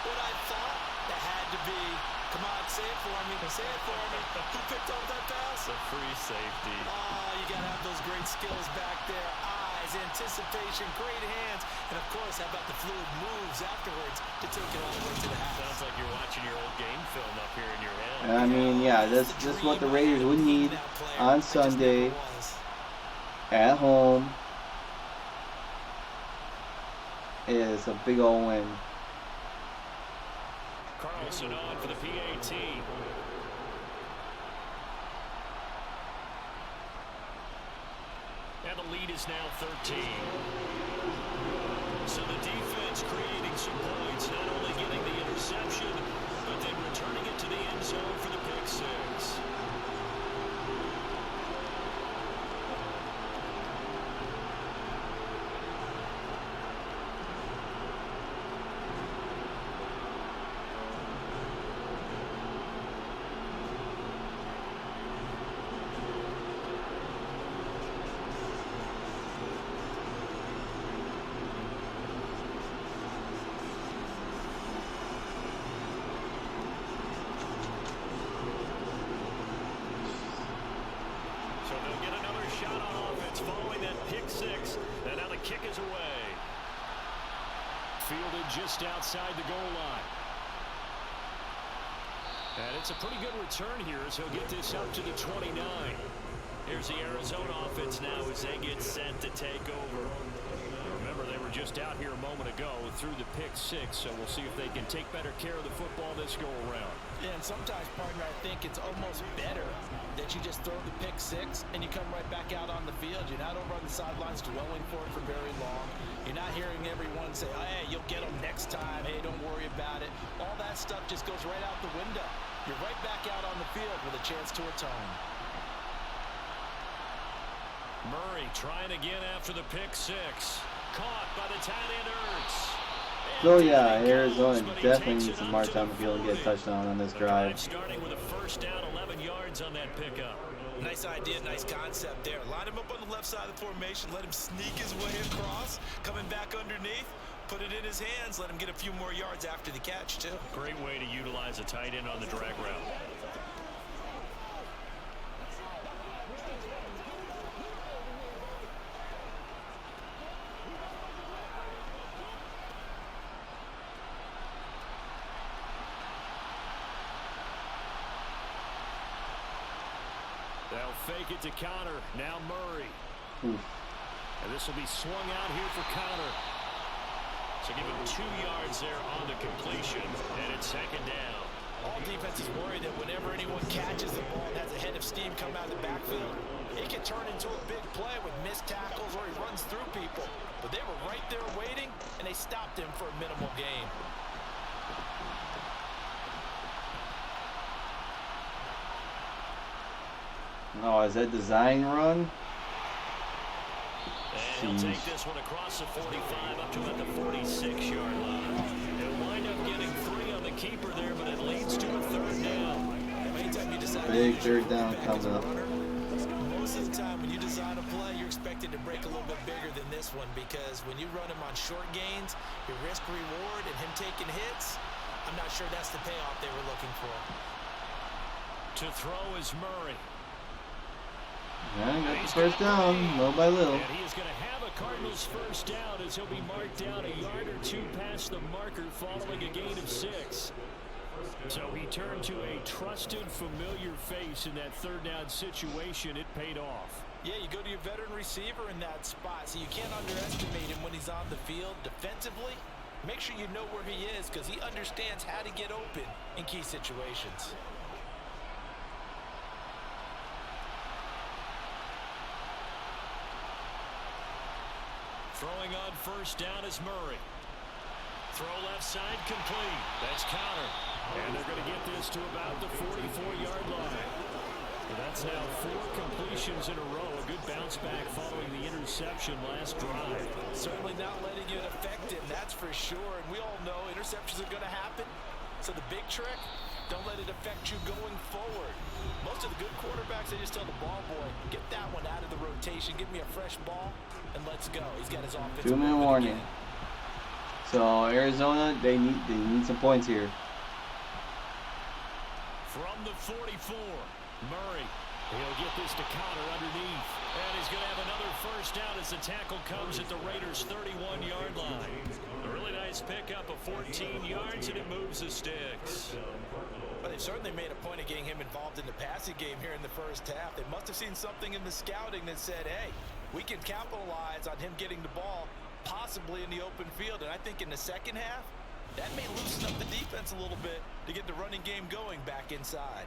what I thought? That had to be. Come on, say it for me. Say it for me. Who picked up that pass? A free safety. Oh, you got to have those great skills back there. Eyes, anticipation, great hands. And, of course, how about the fluid moves afterwards to take it all the way to the house? Sounds like you're watching your old game film up here in your head. I mean, yeah, this is what the Raiders would need on Sunday at home. Is a big old win. Carlson on for the PAT. And the the lead is now 13. So the defense creating some points, not only getting the interception, but then returning it to the end zone for the pick six. Fielded just outside the goal line. And it's a pretty good return here as he'll get this up to the 29. Here's the Arizona offense now as they get set to take over. Remember, they were just out here a moment ago through the pick six, so we'll see if they can take better care of the football this go-around. Yeah, and sometimes, partner, I think it's almost better that you just throw the pick six and you come right back out on the field. You're not over on the sidelines dwelling for it for very long. You're not hearing everyone say, oh, hey, you'll get them next time. Hey, don't worry about it. All that stuff just goes right out the window. You're right back out on the field with a chance to atone. Murray trying again after the pick six. Caught by the tight end Ertz. So yeah, Arizona definitely needs some more time to be able to get a touchdown on this drive. Starting with a first down, 11 yards on that pickup. Nice idea, nice concept there. Line him up on the left side of the formation, let him sneak his way across, coming back underneath, put it in his hands, let him get a few more yards after the catch, too. Great way to utilize a tight end on the drag route. They'll fake it to Connor. Now Murray. And this will be swung out here for Connor. So give him 2 yards there on the completion. And it's second down. All defenses worry that whenever anyone catches the ball and has a head of steam come out of the backfield, it can turn into a big play with missed tackles or he runs through people. But they were right there waiting, and they stopped him for a minimal gain. Oh, is that design run? And he'll take this one across the 45 up to about the 46-yard line. He'll wind up getting 3 on the keeper there, but it leads to a third down. Big third down coming up. Most of the time when you design a play, you're expected to break a little bit bigger than this one because when you run him on short gains, your risk reward and him taking hits, I'm not sure that's the payoff they were looking for. To throw is Murray. Yeah, got the first down, little by little. And he is going to have a Cardinals first down as he'll be marked down a yard or 2 past the marker following a gain of 6. So he turned to a trusted, familiar face in that third down situation. It paid off. Yeah, you go to your veteran receiver in that spot, so you can't underestimate him when he's on the field defensively. Make sure you know where he is because he understands how to get open in key situations. Throwing on first down is Murray. Throw left side complete. That's Connor. And they're going to get this to about the 44-yard line. So that's now 4 completions in a row. A good bounce back following the interception last drive. Certainly not letting it affect him, that's for sure. And we all know interceptions are going to happen. So the big trick, don't let it affect you going forward. Most of the good quarterbacks, they just tell the ball boy, get that one out of the rotation, give me a fresh ball, and let's go. He's got his offense. 2-minute warning. So Arizona, they need some points here. From the 44, Murray. He'll get this to Connor underneath. And he's going to have another first down as the tackle comes at the Raiders' 31-yard line. A really nice pickup of 14 yards, and it moves the sticks. Well, they've certainly made a point of getting him involved in the passing game here in the first half. They must have seen something in the scouting that said, hey, we can capitalize on him getting the ball possibly in the open field. And I think in the second half, that may loosen up the defense a little bit to get the running game going back inside.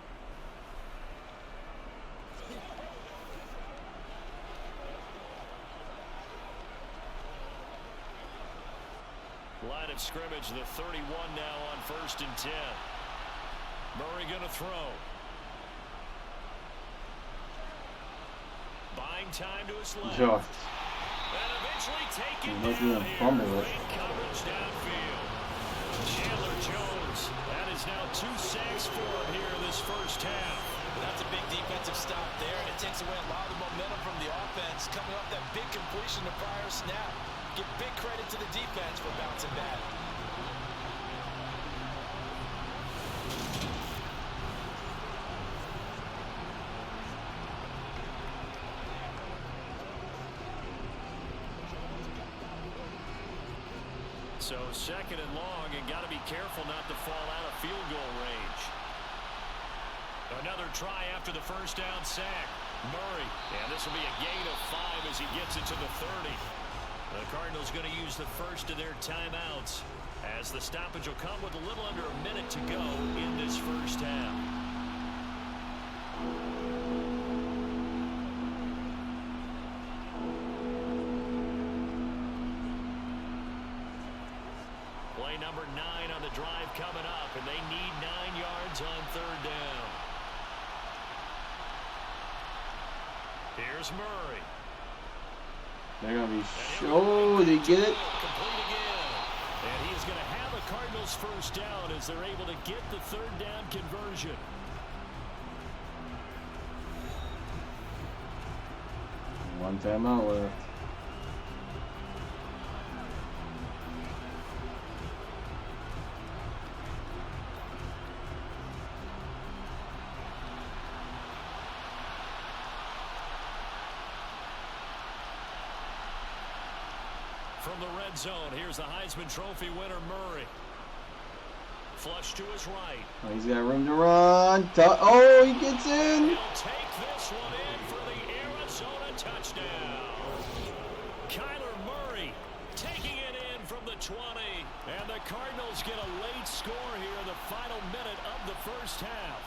Line of scrimmage, the 31 now on 1st and 10. Murray going to throw. Buying time to his left. Sure. And eventually taken He's down gonna here. fumble it. Great coverage downfield. Chandler Jones. That is now 2 sacks for him here in this first half. That's a big defensive stop there, and it takes away a lot of the momentum from the offense. Coming off that big completion the prior snap. Give big credit to the defense for bouncing back. So 2nd and long, and got to be careful not to fall out of field goal range. Another try after the first down sack. Murray, and this will be a gain of 5 as he gets it to the 30. The Cardinals going to use the first of their timeouts, as the stoppage will come with a little under a minute to go in this first half. Play number 9 on the drive coming up, and they need 9 yards on 3rd down. Here's Murray. They're going to be oh, did he get it? Complete again. And he's going to have a Cardinals first down as they're able to get the 3rd down conversion. One timeout left. From the red zone, here's the Heisman Trophy winner, Murray. Flush to his right. Oh, he's got room to run. Oh, he gets in. He'll take this one in for the Arizona touchdown. Kyler Murray taking it in from the 20. And the Cardinals get a late score here in the final minute of the first half.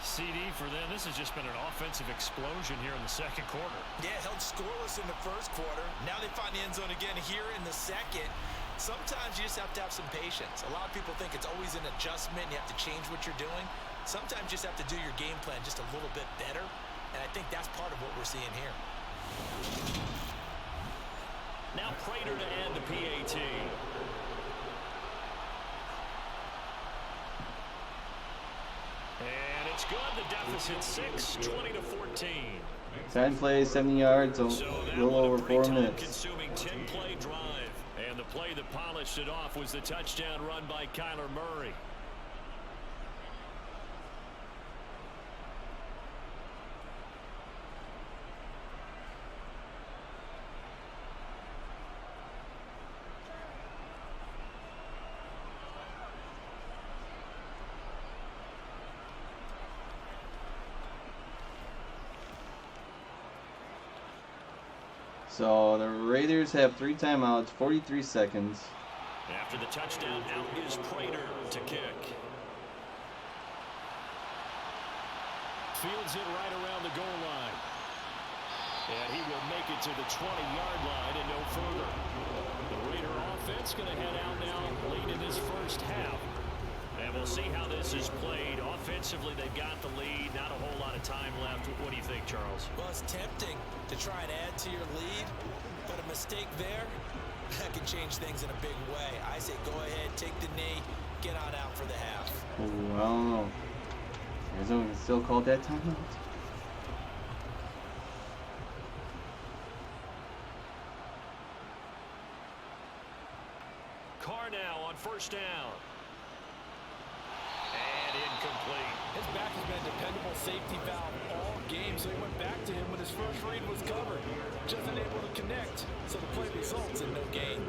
CD for them, this has just been an offensive explosion here in the 2nd quarter. Yeah, held scoreless in the 1st quarter. Now they find the end zone again here in the 2nd. Sometimes you just have to have some patience. A lot of people think it's always an adjustment. You have to change what you're doing. Sometimes you just have to do your game plan just a little bit better. And I think that's part of what we're seeing here. Now Prater to end the PAT. And it's good. The deficit 6, 20-14. 10 plays, 70 yards, a So little over 4 minutes. Consuming 10-play drive. And the play that polished it off was the touchdown run by Kyler Murray. So the Raiders have 3 timeouts, 43 seconds. After the touchdown, out is Prater to kick. Fields it right around the goal line. And he will make it to the 20-yard line and no further. The Raider offense going to head out now late in this first half. And we'll see how this is played. Offensively, they've got the lead. Not a whole lot of time left. What do you think, Charles? Well, it's tempting to try and add to your lead, but a mistake there, that can change things in a big way. I say go ahead, take the knee, get on out for the half. Ooh, I don't know. Arizona can still call that timeout. Carr now on first down. And incomplete. His back has been a dependable safety valve all game, so he went back to him when his first read was covered. Just unable to connect, so the play results in no gain.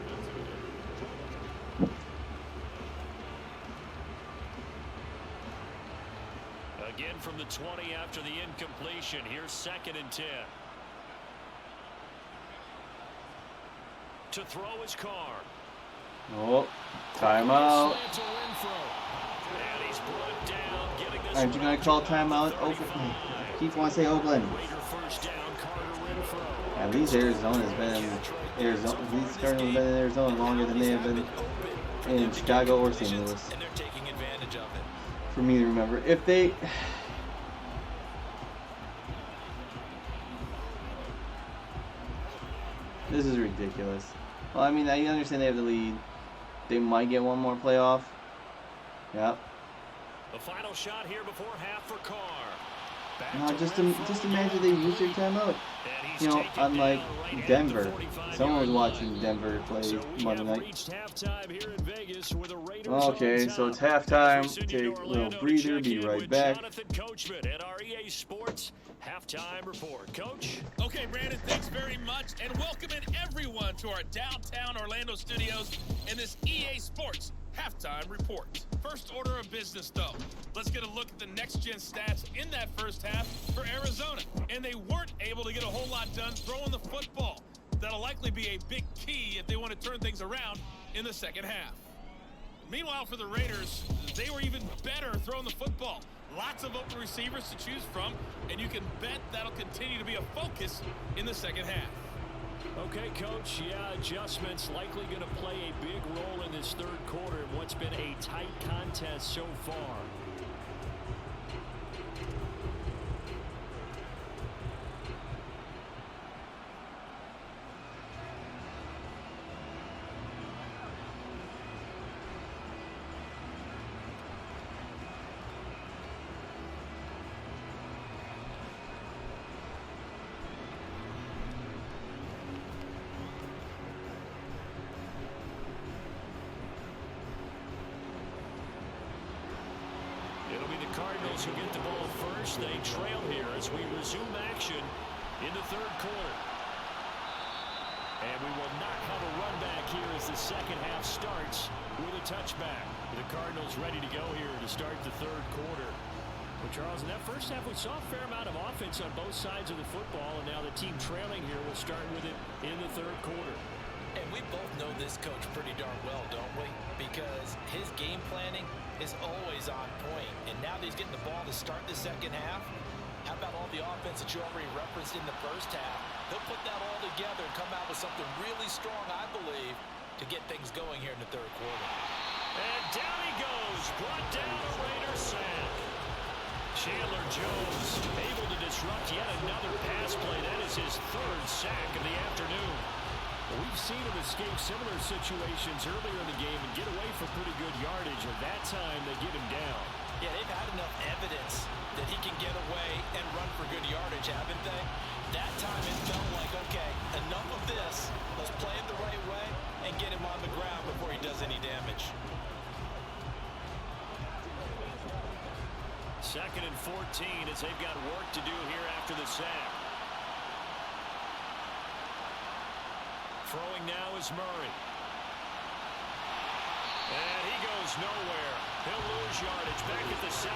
Again from the 20 after the incompletion. Here's 2nd and 10. To throw his Carr. Oh, timeout. Slant to Renfro. And he's brought down, getting this Aren't you one gonna call up to about timeout? the Open. 35. keep wanting to say Oakland. At least Arizona's been in Arizona. These Cardinals have been in Arizona longer than they have been in Chicago or St. Louis. And they're taking advantage of it. For me to remember, if they. This is ridiculous. Well, I mean, I understand they have the lead. They might get one more playoff. Yep. The final shot here before half for Carr. No, just imagine they used their timeout. You know, unlike Denver. Someone was watching Denver play Monday night. Okay, so it's halftime. Take a little breather. Be right back. Halftime report. Coach? Okay, Brandon, thanks very much, and welcome in everyone to our downtown Orlando studios in this EA Sports halftime report. First order of business, though. Let's get a look at the next-gen stats in that first half for Arizona. And they weren't able to get a whole lot done throwing the football. That'll likely be a big key if they want to turn things around in the second half. Meanwhile, for the Raiders, they were even better throwing the football. Lots of open receivers to choose from, and you can bet that'll continue to be a focus in the second half. Okay, Coach, yeah, adjustments likely going to play a big role in this third quarter in what's been a tight contest so far. Cardinals who get the ball first. They trail here as we resume action in the third quarter. And we will not have a run back here as the second half starts with a touchback. The Cardinals ready to go here to start the third quarter. Well, Charles, in that first half we saw a fair amount of offense on both sides of the football, and now the team trailing here will start with it in the third quarter. And we both know this coach pretty darn well, don't we? Because his game planning is always on point. And now that he's getting the ball to start the second half, how about all the offense that you already referenced in the first half? They'll put that all together and come out with something really strong, I believe, to get things going here in the third quarter. And down he goes, brought down a Raiders sack. Chandler Jones able to disrupt yet another pass play. That is his third sack of the afternoon. We've seen him escape similar situations earlier in the game and get away for pretty good yardage, and that time they get him down. Yeah, they've had enough evidence that he can get away and run for good yardage, haven't they? That time it felt like, okay, enough of this. Let's play it the right way and get him on the ground before he does any damage. Second and 14 as they've got work to do here after the sack. Throwing now is Murray. And he goes nowhere. He'll lose yardage back at the 17.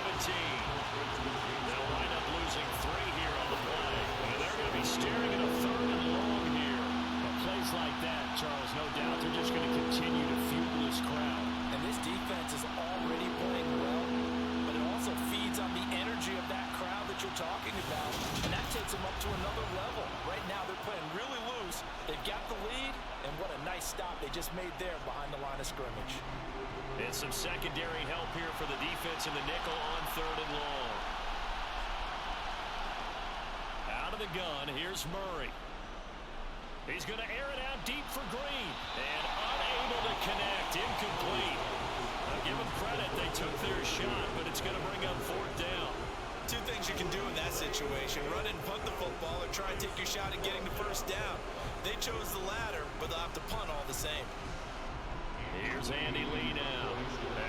They'll wind up losing 3 here on the play. And they're going to be staring at a third and long here. But plays like that, Charles, no doubt they're just going to continue to fuel this crowd. And this defense is already playing well, but it also feeds on the energy of that crowd that you're talking about. And that takes them up to another level. Right now they're playing really loose. They've got the lead, and what a nice stop they just made there behind the line of scrimmage. And some secondary help here for the defense in the nickel on third and long. Out of the gun, here's Murray. He's going to air it out deep for Green. And unable to connect, incomplete. I'll give them credit, they took their shot, but it's going to bring up fourth down. 2 things you can do in that situation: run and punt the football, or try and take your shot at getting the first down. They chose the latter, but they'll have to punt all the same. Here's Andy Lee now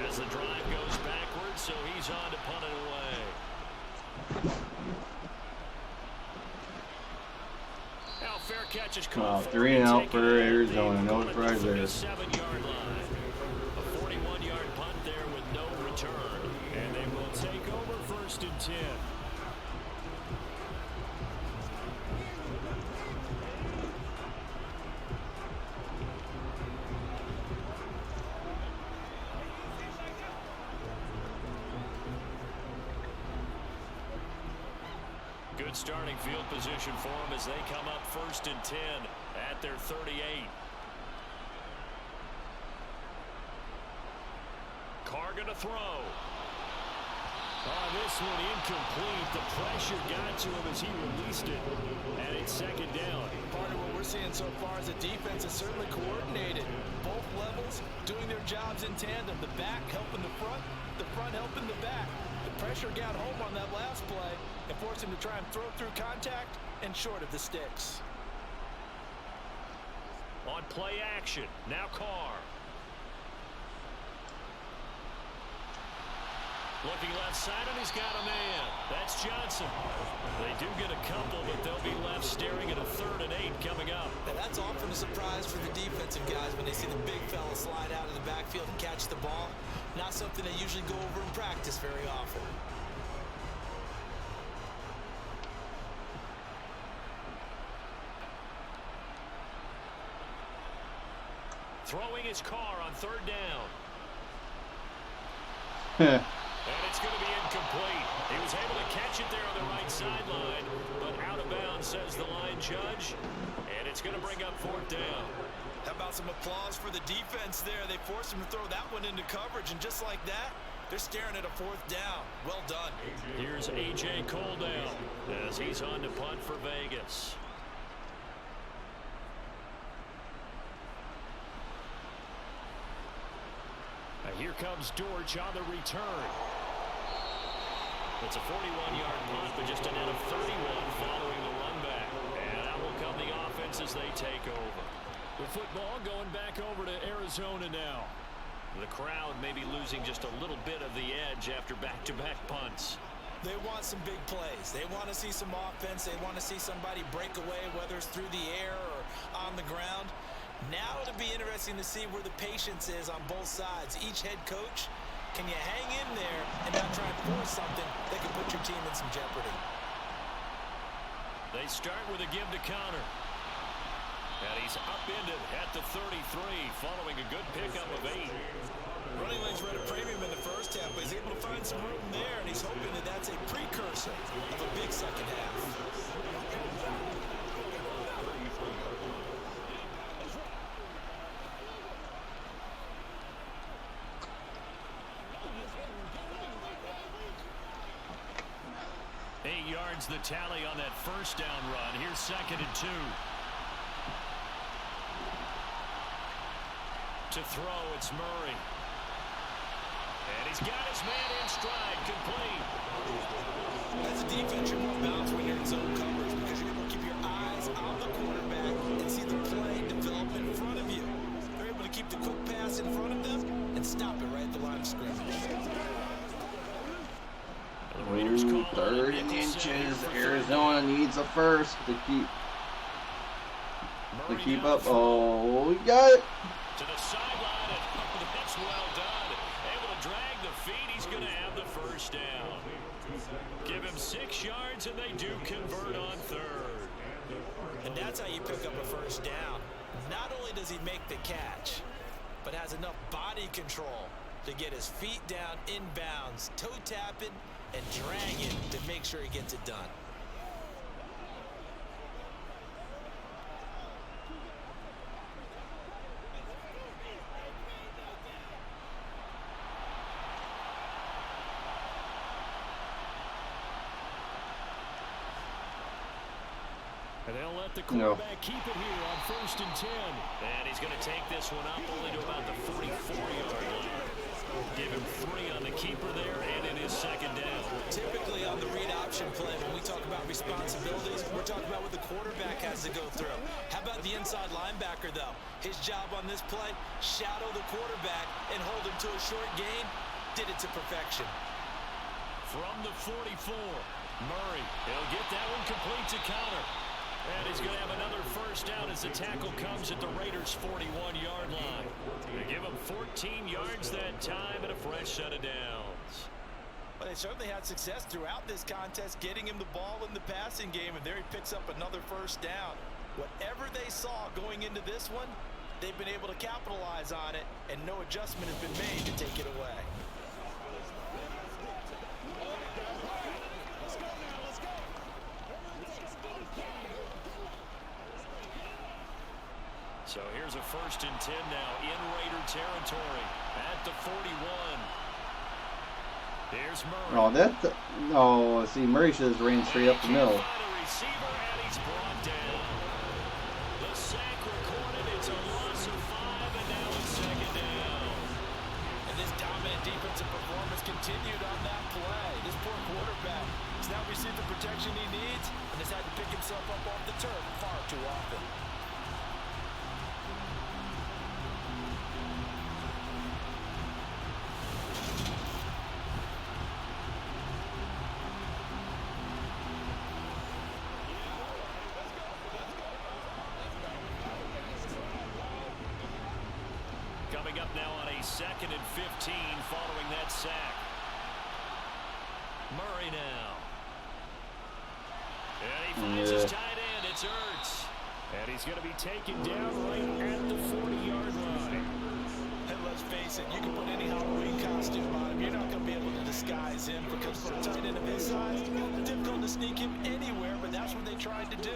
as the drive goes backwards, so he's on to punt it away. Now fair catch is called. 3 and out for Arizona. No surprise there. 7-yard line. A 41-yard punt there with no return, and they will take over first and 10. Good starting field position for them as they come up 1st and 10 at their 38. Carr gonna throw. Oh, this one incomplete. The pressure got to him as he released it. And it's 2nd down. Part of what we're seeing so far is the defense is certainly coordinated. Both levels doing their jobs in tandem. The back helping the front helping the back. The pressure got home on that last play and forced him to try and throw through contact and short of the sticks. On play action, now Carr. Looking left side, and he's got a man. That's Johnson. They do get a couple, but they'll be left staring at a 3rd and 8 coming up. And that's often a surprise for the defensive guys when they see the big fella slide out of the backfield and catch the ball. Not something they usually go over in practice very often. Throwing his Carr on 3rd down. And it's going to be incomplete. He was able to catch it there on the right sideline, but out of bounds, says the line judge. And it's going to bring up 4th down. How about some applause for the defense there? They forced him to throw that one into coverage, and just like that, they're staring at a 4th down. Well done. Here's A.J. Cole down as he's on to punt for Vegas. Here comes Dortch on the return. It's a 41-yard punt, but just a net of 31 following the run back. And out will come the offense as they take over. The football going back over to Arizona now. The crowd may be losing just a little bit of the edge after back-to-back punts. They want some big plays. They want to see some offense. They want to see somebody break away, whether it's through the air or on the ground. Now it'll be interesting to see where the patience is on both sides. Each head coach, can you hang in there and not try and force something that can put your team in some jeopardy? They start with a give to Connor. And he's upended at the 33 following a good pickup of 8. Running lanes ran a premium in the first half, but he's able to find some room there, and he's hoping that that's a precursor of a big second half. The tally on that 1st down run. Here's 2nd and 2. To throw, it's Murray. And he's got his man in stride, complete. As a defense, you're more balanced when you're in zone coverage because you're able to keep your eyes on the quarterback and see the play develop in front of you. They're able to keep the quick pass in front of them and stop it right at the line of scrimmage. Ooh, 3rd and inches. Arizona needs a first to keep up. Oh, we got it. To the sideline, and that's well done. Able to drag the feet. He's going to have the 1st down. Give him 6 yards, and they do convert on 3rd. And that's how you pick up a 1st down. Not only does he make the catch, but has enough body control to get his feet down inbounds, toe tapping, and dragging to make sure he gets it done. And they'll let the quarterback keep it here on 1st and 10. And he's going to take this one up only to about the 44-yard line. Give him 3 on the keeper there and in his 2nd down. Typically on the read option play, when we talk about responsibilities, we're talking about what the quarterback has to go through. How about the inside linebacker, though? His job on this play, shadow the quarterback and hold him to a short gain. Did it to perfection. From the 44, Murray. He'll get that one complete to Connor. And he's going to have another 1st down as the tackle comes at the Raiders' 41-yard line. They give him 14 yards that time and a fresh set of downs. Well, they certainly had success throughout this contest, getting him the ball in the passing game, and there he picks up another 1st down. Whatever they saw going into this one, they've been able to capitalize on it, and no adjustment has been made to take it away. So here's a 1st and 10 now in Raider territory at the 41. Here's Murray. Oh, see, Murray should have ran straight up the middle. Receiver, and he's brought down. The sack recorded. It's a loss of 5, and now it's 2nd down. And this dominant defensive performance continued on that play. This poor quarterback has now received the protection he needs and has had to pick himself up off the turf far too often. Coming up now on a 2nd and 15 following that sack. Murray now. And he finds his tight end. It's Ertz. And he's going to be taken down right at the 40-yard line. And let's face it, you can put any Halloween costume on him. You're not going to be able to disguise him because for a tight end of his size, it's difficult to sneak him anywhere, but that's what they tried to do.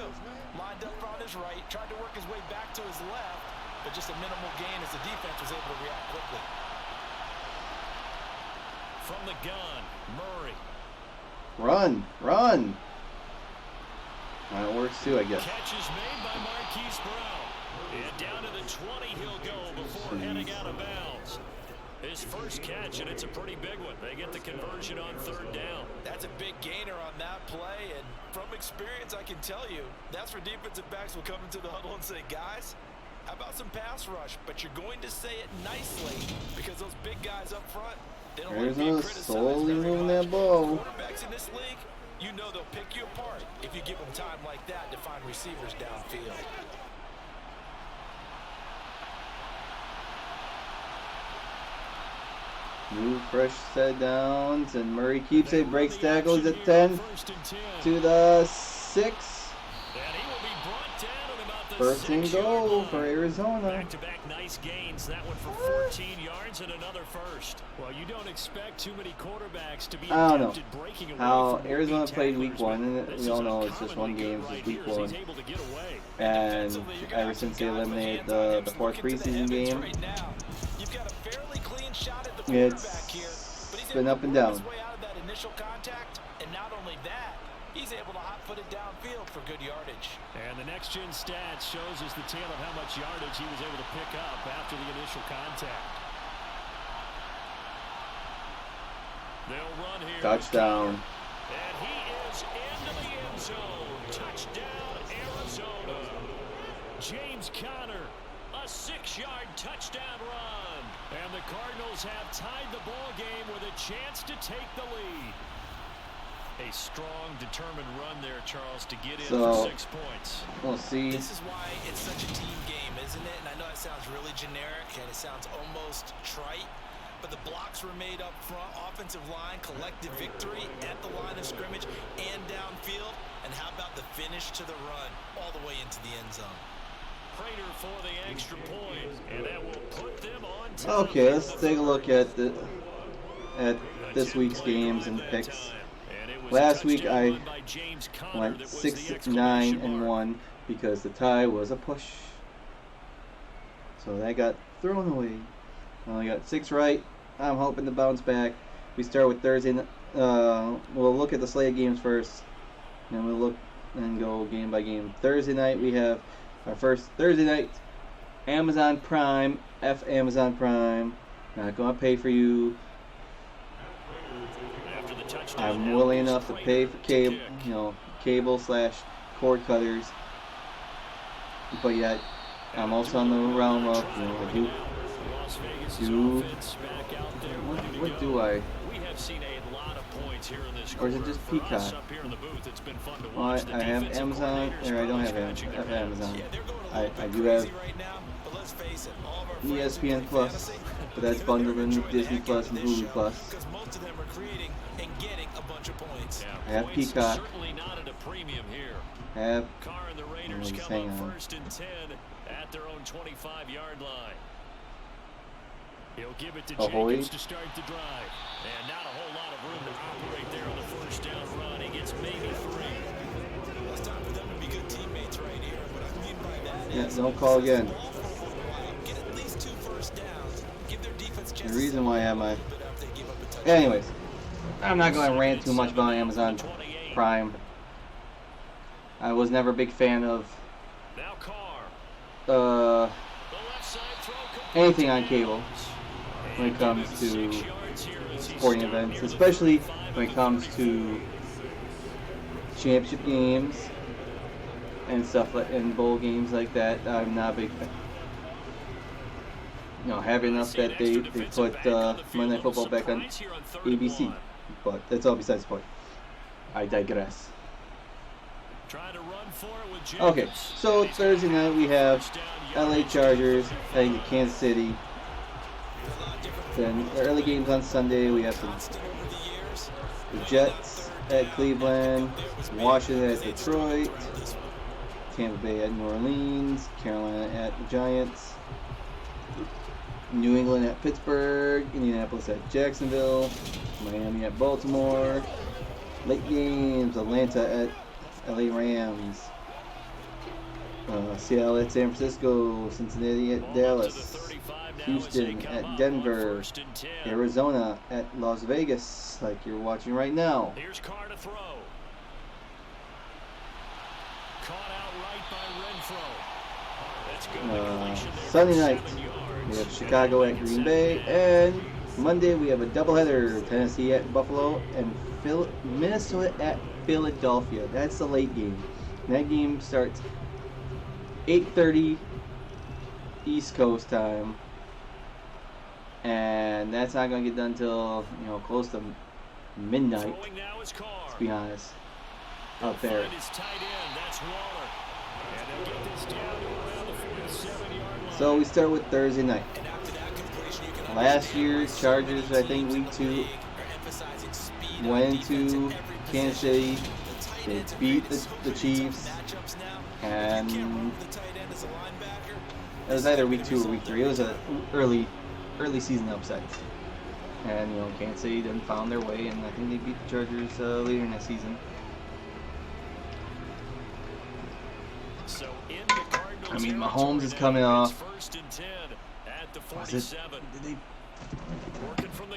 Lined up on his right, tried to work his way back to his left, but just a minimal gain as the defense was able to react quickly. From the gun, Murray. Run. That works too, I guess. Catch is made by Marquise Brown. And down to the 20 he'll go before heading out of bounds. His first catch, and it's a pretty big one. They get the conversion on 3rd down. That's a big gainer on that play, and from experience, I can tell you, that's where defensive backs will come into the huddle and say, guys, how about some pass rush? But you're going to say it nicely because those big guys up front, they don't like being criticized slowly very moving much. that ball. Quarterbacks in this league, you know they'll pick you apart if you give them time like that to find receivers downfield. New fresh set downs, and Murray keeps it, breaks tackles at 10 to the 6. First and goal for Arizona. Back-to-back nice gains. That one for 14 yards and another first. Well, you don't expect too many quarterbacks to be I don't know breaking away how from Arizona played week 1, and we all know it's just one game, it's just week 1. And ever since they eliminated the 4th preseason game, it's been up and down. And not only that, he's able to hot-foot it downfield for good yardage. And the next-gen stats shows us the tale of how much yardage he was able to pick up after the initial contact. They'll run here. Touchdown. And he is into the end zone. Touchdown, Arizona. James Conner, a 6-yard touchdown run. And the Cardinals have tied the ball game with a chance to take the lead. A strong, determined run there, Charles, to get in for 6 points. We'll see. This is why it's such a team game, isn't it? And I know it sounds really generic and it sounds almost trite, but the blocks were made up front, offensive line, collective victory at the line of scrimmage and downfield. And how about the finish to the run all the way into the end zone? Prater for the extra point, and that will put them on top. Okay, let's take a look at this week's games and picks. Last week I went 6-9-1 because the tie was a push. So that got thrown away. I only got 6 right. I'm hoping to bounce back. We start with Thursday. We'll look at the slate of games first, and we'll look and go game by game. Thursday night we have our first Thursday night Amazon Prime. Amazon Prime. Not gonna pay for you. I'm willing enough to pay for cable / cord cutters, but yet I'm also on the realm of, what do I? Or is it just Peacock? Well, I have Amazon, or I don't have Amazon. I do have ESPN Plus, but that's bundled in with Disney Plus and Hulu Plus. I have Peacock. I have. Just hang on. At their own 25-yard line. He'll give it to Ahoy. Jacobs to start the drive. And not a whole lot of room to operate there on the first down run. He gets maybe 3. It's time for them to be good teammates right here. What I mean by that is, don't call again. The reason why I have my... Anyways, I'm not going to rant too much about Amazon Prime. I was never a big fan of anything on cable when it comes to sporting events, especially when it comes to championship games and stuff like and bowl games like that. I'm not a big fan. You know, happy enough that they put Monday Night Football back on ABC, but that's all besides the point. I digress. Okay, so Thursday night we have LA Chargers heading to Kansas City. Then the early games on Sunday we have the Jets at Cleveland, Washington at Detroit, Tampa Bay at New Orleans, Carolina at the Giants, New England at Pittsburgh, Indianapolis at Jacksonville, Miami at Baltimore. Late games, Atlanta at LA Rams, Seattle at San Francisco, Cincinnati at Dallas, Houston at Denver, Arizona at Las Vegas, like you're watching right now. Here's Carr to throw. Caught out right by Renfro. That's good. Sunday night, we have Chicago at Green Bay, and Monday we have a doubleheader: Tennessee at Buffalo and Minnesota at Philadelphia. That's the late game. That game starts 8:30 East Coast time, and that's not going to get done until close to midnight. Let's be honest, out there. So we start with Thursday night. Last year, Chargers, I think week 2, went into Kansas City. They beat the Chiefs, and it was either week 2 or week 3. It was an early season upset, and Kansas City then found their way, and I think they beat the Chargers later in the season. I mean, Mahomes is coming off. Was it? Did they?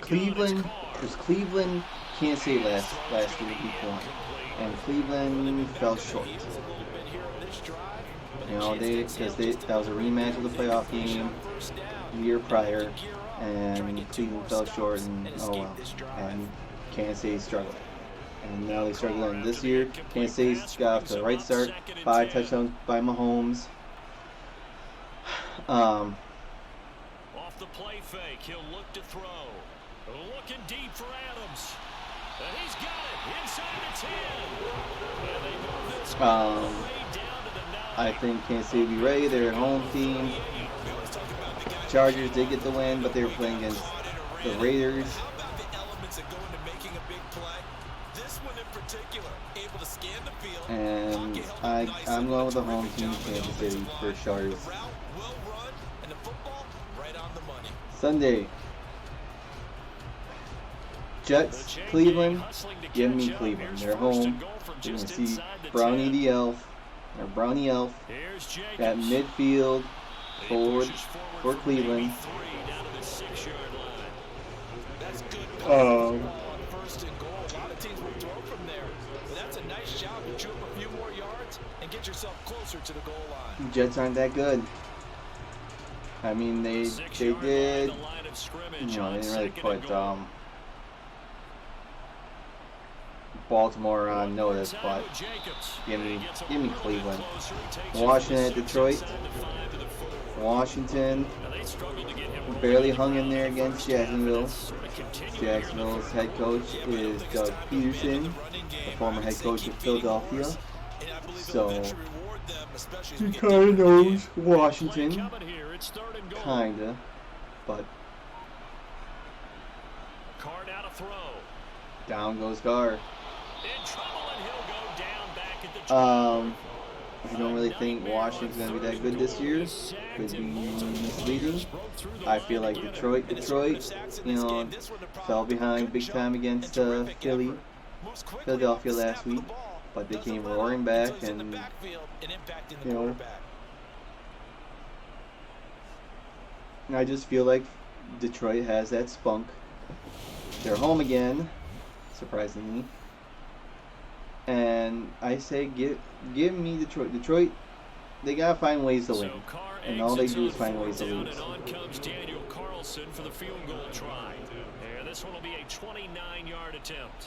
Cleveland. It was Cleveland, Kansas City last year, week 1, and Cleveland fell short. That was a rematch of the playoff game the year prior, and Cleveland fell short, and and Kansas City struggled. And now they struggle again this year. Kansas City's got off to the right start. 5 touchdowns by Mahomes. Off the play fake, he'll look to throw. Looking deep for Adams. And he's got it inside the 10. And they move this way down to the 9. I think Kansas City will be ready. They're a home team. Chargers did get the win, but they were playing against the Raiders. And I'm going with the home team, Kansas City, for Chargers. Sunday, Jets, Cleveland. Give me Cleveland. They're home. You're going to see Brownie the Elf, or Brownie Elf, at midfield for Cleveland. Jets aren't that good. I mean, they did, they didn't really put Baltimore on notice, but give me Cleveland. Washington at Detroit. Washington barely hung in there against Jacksonville. Jacksonville's head coach is Doug Peterson, the former head coach of Philadelphia. So he kind of knows Washington, kinda, but down goes Carr. I don't really think Washington's going to be that good this year. Could be misleading. I feel like Detroit, fell behind big time against Philadelphia last week, but they came roaring back, and I just feel like Detroit has that spunk. They're home again, surprisingly. And I say give me Detroit. Detroit, they gotta find ways to win, and all they do is find ways to lose. And on comes Daniel Carlson for the field goal try. And this one will be a 29-yard attempt.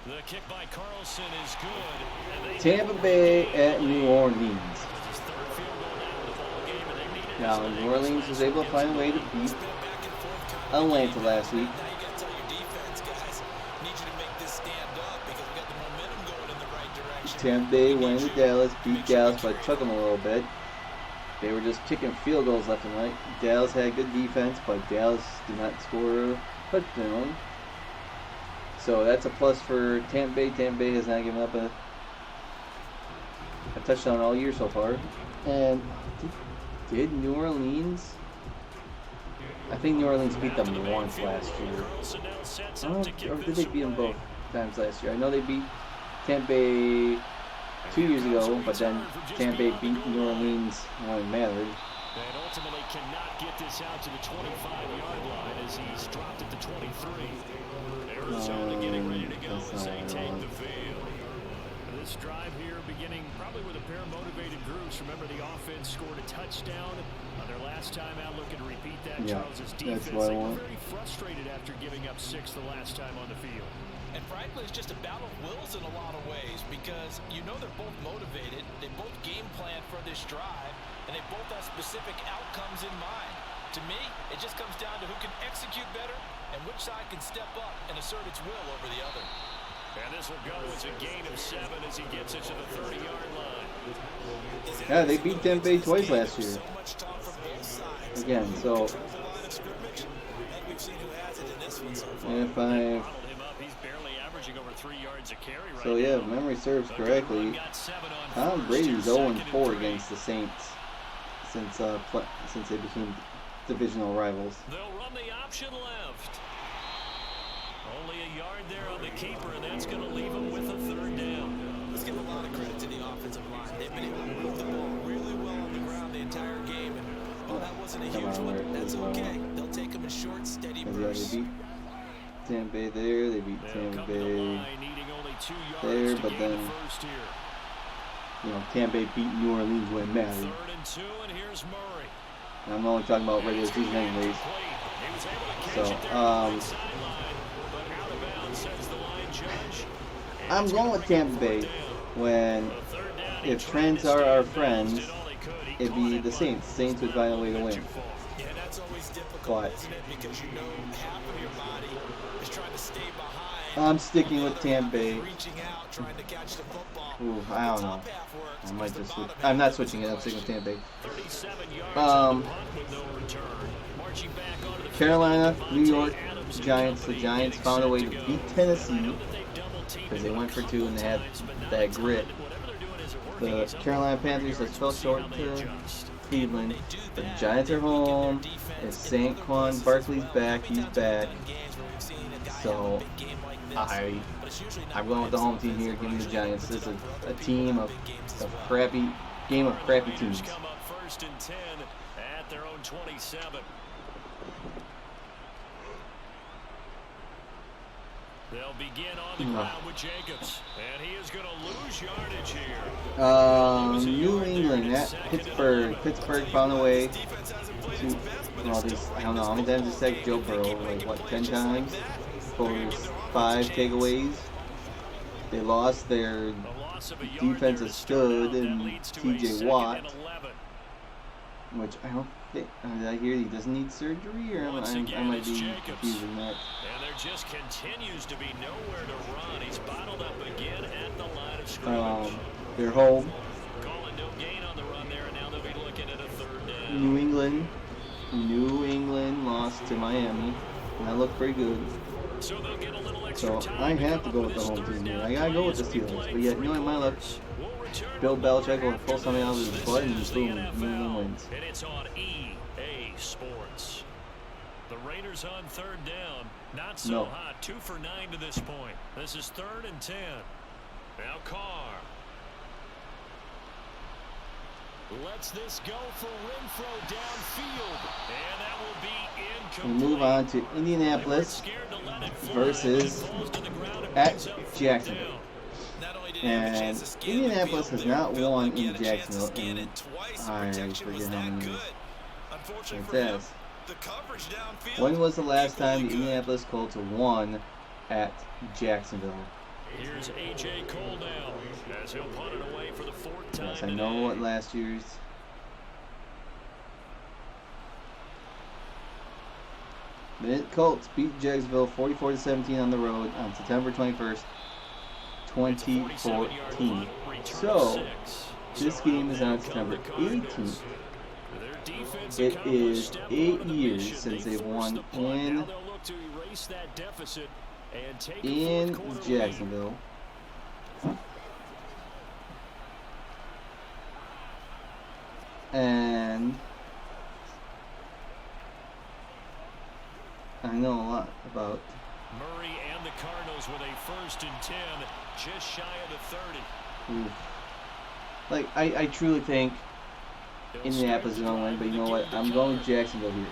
The kick by Carlson is good. Tampa Bay at New Orleans. Now, New Orleans was able to find a way to beat Atlanta last week. Tampa Bay went to Dallas, beat Dallas, but took them a little bit. They were just kicking field goals left and right. Dallas had good defense, but Dallas did not score a touchdown. So that's a plus for Tampa Bay. Tampa Bay has not given up a touchdown all year so far. And did New Orleans? I think New Orleans beat them once last year. I don't know, or did they beat them both times last year? I know they beat Tampa Bay 2 years ago, but then Tampa Bay beat New Orleans when it mattered. And ultimately cannot get this out to the 25-yard line as he's dropped at the 23. Arizona getting ready to go as they take the field. This drive here beginning probably with a pair of motivated groups. Remember, the offense scored a touchdown on their last time out, looking to repeat that. Yeah, Charles's defense, that's what I they were want. very frustrated after giving up 6 the last time on the field. And frankly, it's just a battle of wills in a lot of ways because you know they're both motivated, they both game plan for this drive, and they both have specific outcomes in mind. To me, it just comes down to who can execute better and which side can step up and assert its will over the other. And this will go as a gain of 7 as he gets it to the 30-yard line. Yeah, they beat Tampa Bay twice last year. Again, so if I yeah, if memory serves correctly, Tom Brady's 0-4 against the Saints since they became divisional rivals. They'll run the option left. Only a yard there on the keeper, and that's going to leave him with a 3rd down. Let's give a lot of credit to the offensive line. They've been able to move the ball really well on the ground the entire game. And that wasn't a huge one. That's okay. They'll take them in short, steady bursts. They beat Tampa Bay there. They beat Tampa Bay there, but then Tampa Bay beat New Orleans when it mattered. 3rd and 2, and here's Murray. And I'm only talking about regular season anyways. So I'm going with Tampa Bay when, if trends are our friends, it'd be the Saints. Saints would find a way to win. Yeah, that's always difficult, But isn't it? Because you know half of your body is trying to stay behind. I'm sticking with Tampa Bay. Reaching out, trying to catch the football. Ooh, I don't know. I might just switch. I'm not switching it. I'm sticking with Tampa Bay. 37 yards with no return. Marching back onto the Carolina, New York, Giants. The Giants found a way to beat Tennessee because they went for 2 and they had that grit. The Carolina Panthers just fell short to Cleveland. The Giants are home. It's Saquon Barkley's back. He's back. So I'm going with the home team here. Give me the Giants. This is a team of crappy teams. Come up 1st and 10 at their own 27. They'll begin on the ground with Jacobs, and he is going to lose yardage here. New England at Pittsburgh. Pittsburgh found a way to, I don't know how many times they sacked Joe Burrow, like what, 10 times? For 5 takeaways. They lost their defensive stud and TJ Watt, which I don't think, did I hear he doesn't need surgery, or I might be confusing that. And there just continues to be nowhere to run. He's bottled up again at the line of scrimmage. They're home. Calling no gain on the run there, and now they'll be looking at a 3rd down. New England lost to Miami, and that looked pretty good. So they'll get a little extra time. I have to go with the home team here. I gotta go with the Steelers. But yet, you know what, my luck, Bill Belichick will pull something out of his butt and just boom, New England wins. And it's on EA Sports. The Raiders on 3rd down. Not so hot. 2 for 9 to this point. This is 3rd and 10. Now Carr. Lets this go for Renfro downfield. And that will be we move on to Indianapolis versus at Jacksonville. And Indianapolis has not won in Jacksonville in, I forget how many years. It says, when was the last time the Indianapolis Colts won at Jacksonville? Here's A.J. Cole now as he'll punt it away for the fourth time. Yes, I know what last year's. The Colts beat Jacksonville 44-17 on the road on September 21st, 2014. So, this game is on September 18th. It is 8 years since they won in Jacksonville. And I know a lot about Murray and the Cardinals with a 1st and 10, just shy of the 30. Like, I truly think Indianapolis is going to win, but you know what? I'm going Jacksonville here.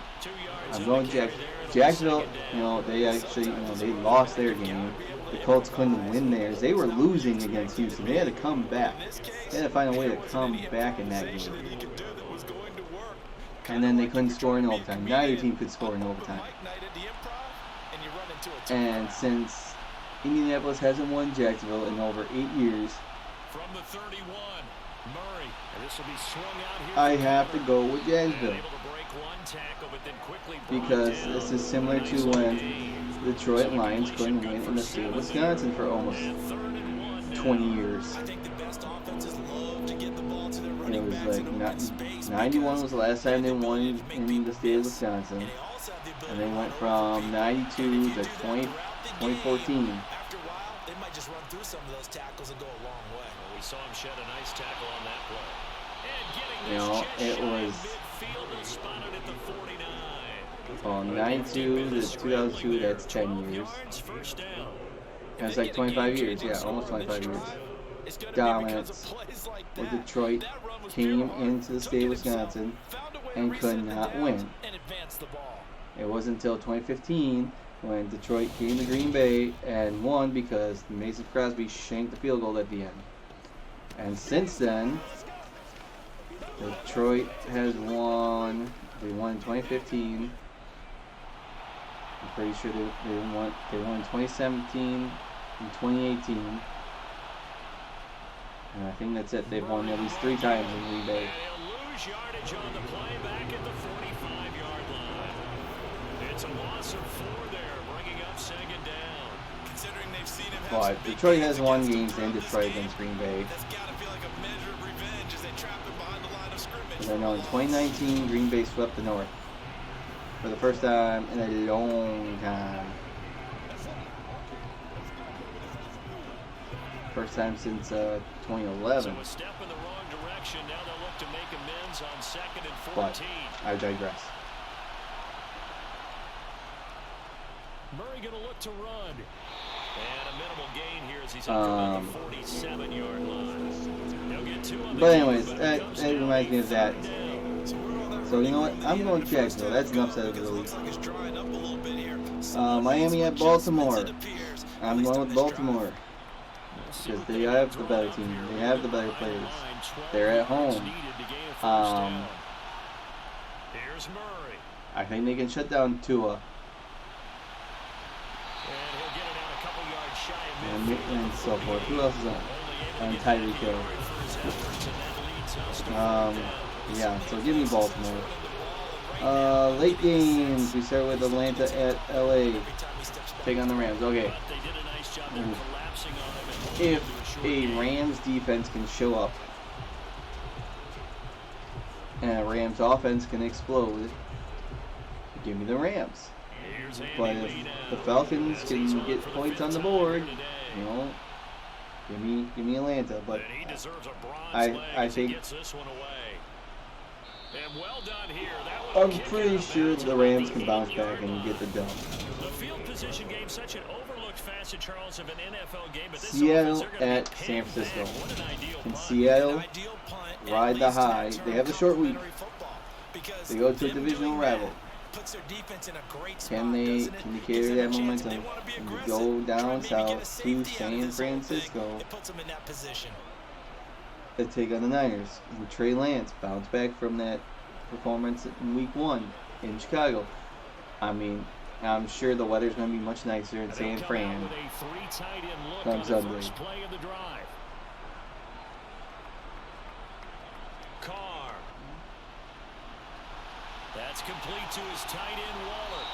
I'm going Jacksonville. You know, they actually, they lost their game. The Colts couldn't win theirs. They were losing against Houston. They had to come back. They had to find a way to come back in that game. And then they couldn't score in overtime. Neither team could score in overtime. And since Indianapolis hasn't won Jacksonville in over 8 years, from the 31, Murray. And this will be swung out here. I have to go with Jacksonville. Because this is similar to when the Detroit Lions couldn't win in the state of Wisconsin for almost 20 years. And it was like 91 was the last time they won in the state of Wisconsin. And they went from 92 to 2014. After a while, they might just run through some of those tackles and go a long way. Well, we saw him shed a nice tackle on that play. And getting it was midfield, spotted at the 49. From 92 to 2002, that's 10 years. That's like 25 years, yeah, almost 25 years. Dominance, where Detroit came into the state of Wisconsin and could not win. It wasn't until 2015 when Detroit came to Green Bay and won because Mason Crosby shanked the field goal at the end. And since then, Detroit has won. They won in 2015. I'm pretty sure they won in 2017 and 2018. And I think that's it. They've won at least 3 times in Green Bay. They'll lose yardage on the play back at the 45-yard line. It's a loss of 4 there, bringing up 2nd down. Considering they've seen him have But Detroit has won games in Detroit against Green Bay. that's got to feel like a measure of revenge as they trap him behind the line of scrimmage. And I know in 2019, Green Bay swept the North for the first time in a long time. First time since 2011. So a step in the wrong direction. Now they'll look to make amends on 2nd and 14. But I digress. Murray going to look to run. And a minimal gain here as he's on the 47-yard line. He'll get 2 on the But anyways, that reminds me of that. So you know what? I'm going Jacksonville. That's enough said of the league. Miami at Baltimore. I'm going with Baltimore. Because they have the better team. They have the better players. They're at home. Here's Murray. I think they can shut down Tua. And he'll get it out a couple yards shy of And so forth. Who else is on Tyreek Hill? Yeah, so give me Baltimore. Late games. We start with Atlanta at LA. Take on the Rams. Okay. If a Rams defense can show up and a Rams offense can explode, give me the Rams. But if the Falcons can get points on the board, you know, give me Atlanta. But I think I'm pretty sure the Rams can bounce back and get the dub. The field position game, such an overlooked facet, Charles, of an NFL game. But this Seattle at San Francisco. Can Seattle ride the high? They have a short week. They go to a divisional rival. Puts their defense in a great spot, Can they doesn't it? carry that momentum They want to be and aggressive, go down try and maybe get a south to safety out of San this whole thing. Francisco It puts them in that position. to take on the Niners? And Trey Lance bounced back from that performance in Week 1 in Chicago. I mean, I'm sure the weather's going to be much nicer in San Fran come Sunday. Play of the drive. Carr. That's complete to his tight end Waller.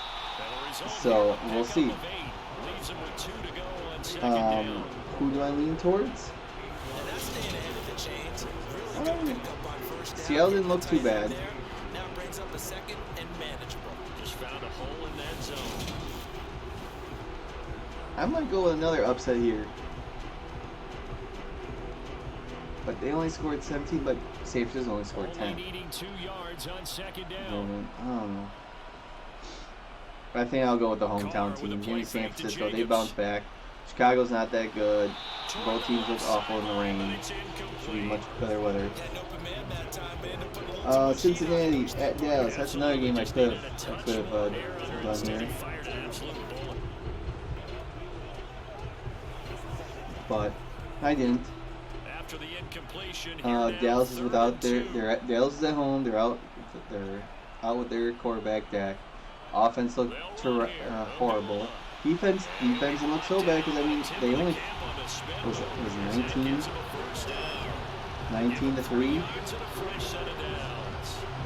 So we'll see. Leaves him with 2 to go on second down. Who do I lean towards? And that's staying ahead of the chains. Really good pickup on first down. Seattle didn't look too bad. Now brings up a second and manageable. Just found a hole in that zone. I might go with another upset here. But they only scored 17, but San Francisco only scored 10. Only needing 2 yards on second down. I don't know. I think I'll go with the hometown team. Give me San Francisco. They bounce back. Chicago's not that good. Both teams look awful in the rain. Should be much better weather. Cincinnati at Dallas. That's another game I could have done here. But I didn't. Dallas is without Dallas is at home. They're out with their quarterback Dak. Offense looked horrible. Defense didn't look so bad because I mean they only was 19-3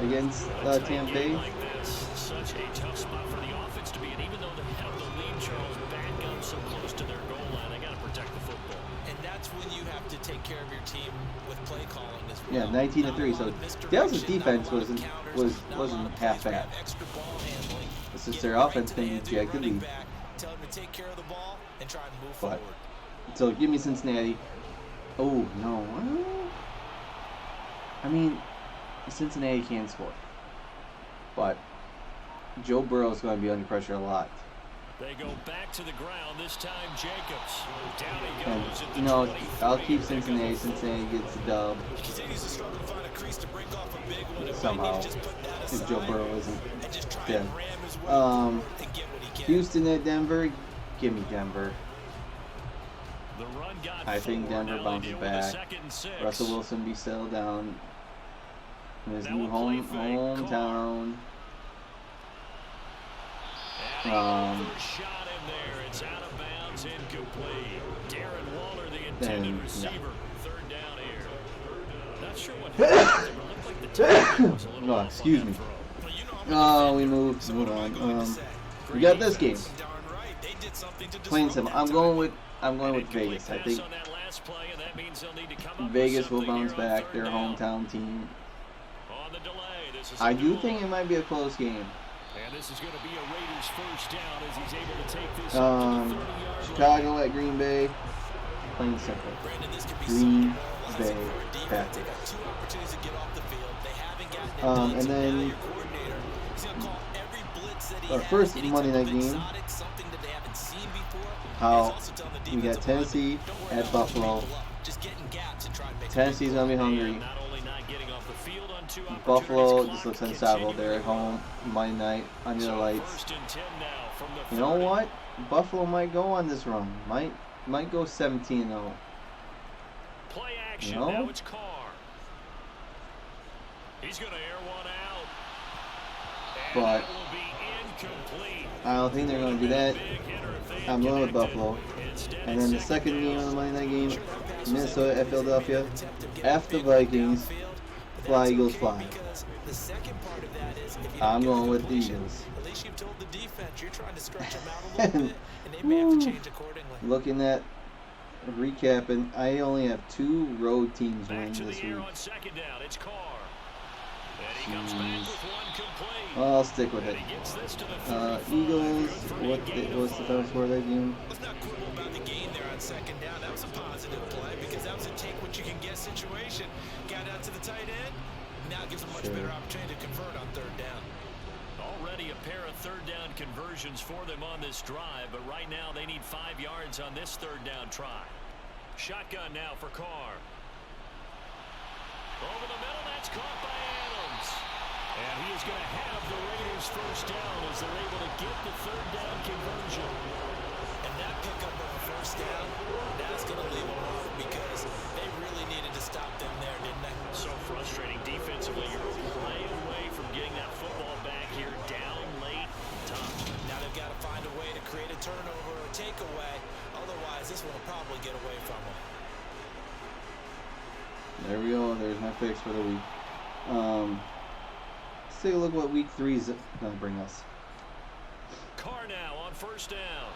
against Tampa Bay. Such a tough spot for the offense to be in, even though they have the lead. Charles back up so close to their goal line. They got to protect the football. And that's when you have to take care of your team with play calling as well. Yeah, 19-3. So Dallas' defense wasn't half bad. It's just their offense can eject the lead. Tell them to take care of the ball and try and move But forward. so give me Cincinnati. Oh no. I mean, Cincinnati can score, but Joe Burrow is going to be under pressure a lot. They go back to the ground this time. Jacobs down he goes. And, you know, I'll keep Cincinnati. Cincinnati gets the dub He continues to struggle to find a crease to break off a big one. somehow Just put that if aside Joe Burrow isn't and just try dead. and ram his way and get what he can. Houston at Denver. Give me Denver. The run got I think 4. Denver Now bounces they deal with a back. 2nd and 6. Russell Wilson be settled down in his That new one play fake. hometown. First shot in there. It's out of bounds, incomplete. Darren Waller, the intended receiver. 3rd down here. Not sure what happened. It looked like the timing was a little off on Excuse me. that throw. Oh, we moved. Move on. We got this game. Plain simple. I'm going with Vegas. I think Vegas will bounce back. Their hometown team. I do think it might be a close game. And this is going to be a Raiders first down as he's able to take this Chicago at Green Bay. Plain simple. Green Bay Packers. And then our first Monday night game. How we got Tennessee at Buffalo. Tennessee's gonna be hungry. Buffalo just looks unstoppable. They're at home Monday night under the lights. You know what? Buffalo might go on this run. Might go 17-0. Play action. You know? Now it's Carr. He's going to air one out. And But that will be incomplete. I don't think they're gonna do that. Big hitter if they I'm going with connected. Buffalo. Instead, And then the it's second second game down. on the Monday night game, Minnesota at Philadelphia. After the Vikings, fly Eagles fly. I'm going with the Eagles. At least you've told the defense you're trying to stretch them out a little bit, and they may have to change accordingly. Looking at recapping, I only have 2 road teams Back winning to this the air week. on second down. It's Carr. And he comes back with one complete. Well, I'll stick with it. And he gets this to the 35. Eagles, Good for what's the final score of that game? Let's not quibble about the gain there on second down. That was a positive play because that was a take what you can get situation. Got out to the tight end. Now it gives them a much better opportunity to convert on 3rd down. Already a pair of 3rd down conversions for them on this drive, but right now they need 5 yards on this 3rd down try. Shotgun now for Carr. Over the middle, that's caught by Adams. And he is going to have the Raiders first down as they're able to get the third down conversion. And that pickup of a first down, that's going to leave them off because they really needed to stop them there, didn't they? So frustrating defensively. You're a play away from getting that football back here down late, tough. Now they've got to find a way to create a turnover or takeaway. Otherwise, this one will probably get away from them. There we go. There's my fix for the week. Let's take a look at what week 3 is going to bring us. Carr now on first down.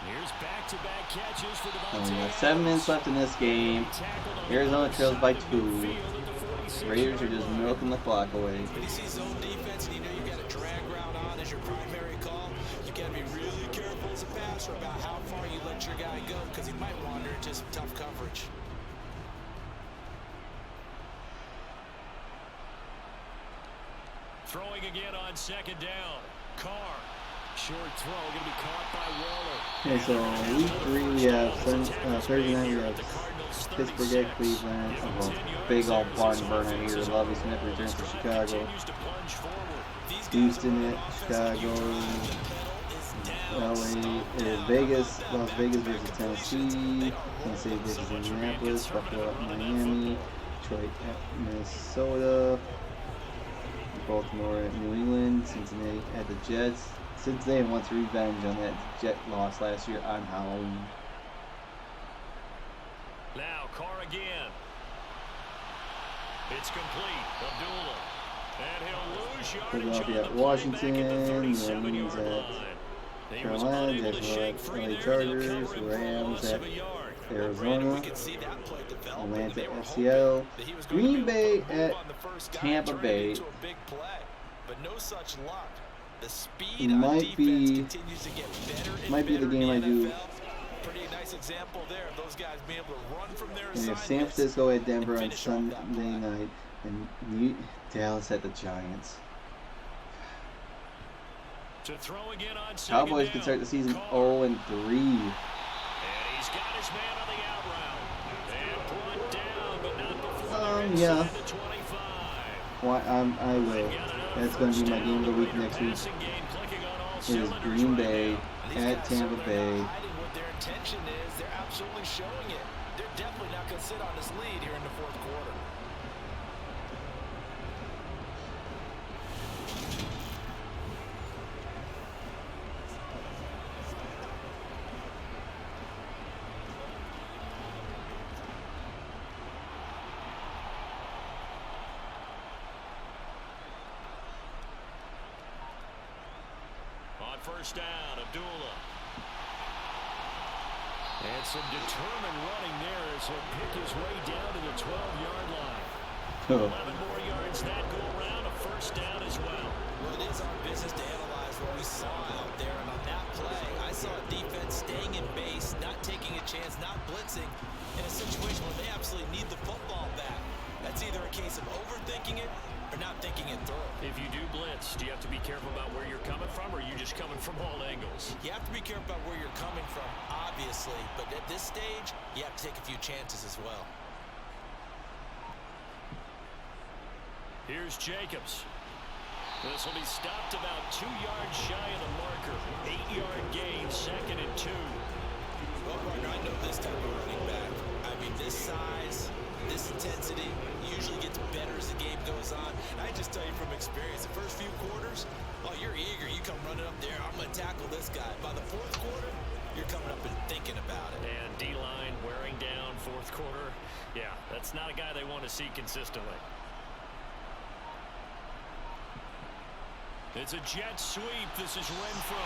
Here's back-to-back catches for Devontae. We got 7 minutes left in this game. Arizona trails by 2. Raiders are just milking the clock away. When you see zone defense and you know you've got a drag route on as your primary call, you got to be really careful as a passer about how far you let your guy go because he might wander into some tough coverage. Throwing again on second down. Carr. Short throw going to be caught by Waller. Okay, so week 3 we have Thursday night we have Pittsburgh at Cleveland. Big old barn burner here. Lovie Smith returns to Chicago. Houston at Chicago. LA, Vegas, Las Vegas versus Tennessee. Kansas City versus Indianapolis. Buffalo at Miami. Detroit at Minnesota. Baltimore at New England. Cincinnati at the Jets. Cincinnati wants revenge on that Jet loss last year on Halloween. Now Carr again. It's complete. Abdullah. And he'll lose yardage on Philadelphia at the Washington. play back at the New Orleans 37-yard at line. He was Carolina. unable to shake Jacksonville free at LA there. Chargers. They'll cover him for a Rams loss at of a yard. Arizona. We could see that play develop. Atlanta They were at hoping Seattle. that he was going to Green be able to Bay move at on the first guy, Tampa turn it Bay. into a big play. But no such luck. The speed It on might defense be- continues to get better and might be the better game I in do. NFL. Pretty nice example there of those guys being able to run from their We have assignments. San Francisco at Denver and on finish off that Sunday play. night, and Dallas at the Giants. To throw again on second Cowboys down. could start the season Carr. 0-3. And he's got his man on the out route. And brought down, but not before they're Yeah. inside the 25. Why? I will. That's going to be my game of the week next week. Passing game clicking on all It is cylinders Green right Bay now. These at guys Tampa certainly Bay. not hiding what their intention is. They're absolutely showing it. They're definitely not going to sit on this lead here in the fourth quarter. On first down, Abdullah. And some determined running there as he'll pick his way down to the 12-yard line. 11 more yards that go around, a first down as well. Well, it is our business to analyze what we saw out there. And on that play, I saw a defense staying in base, not taking a chance, not blitzing, in a situation where they absolutely need the football back. That's either a case of overthinking it or not thinking it through. If you do blitz, do you have to be careful about where you're coming from, or are you just coming from all angles? You have to be careful about where you're coming from, obviously. But at this stage, you have to take a few chances as well. Here's Jacobs. This will be stopped about 2 yards shy of the marker. 8-yard gain, 2nd and 2. Well, partner, I know this type of running back. I mean, this size, this intensity usually gets better as the game goes on. And I just tell you from experience, the first few quarters, oh, you're eager. You come running up there. I'm going to tackle this guy. By the fourth quarter, you're coming up and thinking about it. And D-line wearing down fourth quarter. Yeah, that's not a guy they want to see consistently. It's a jet sweep. This is Renfro.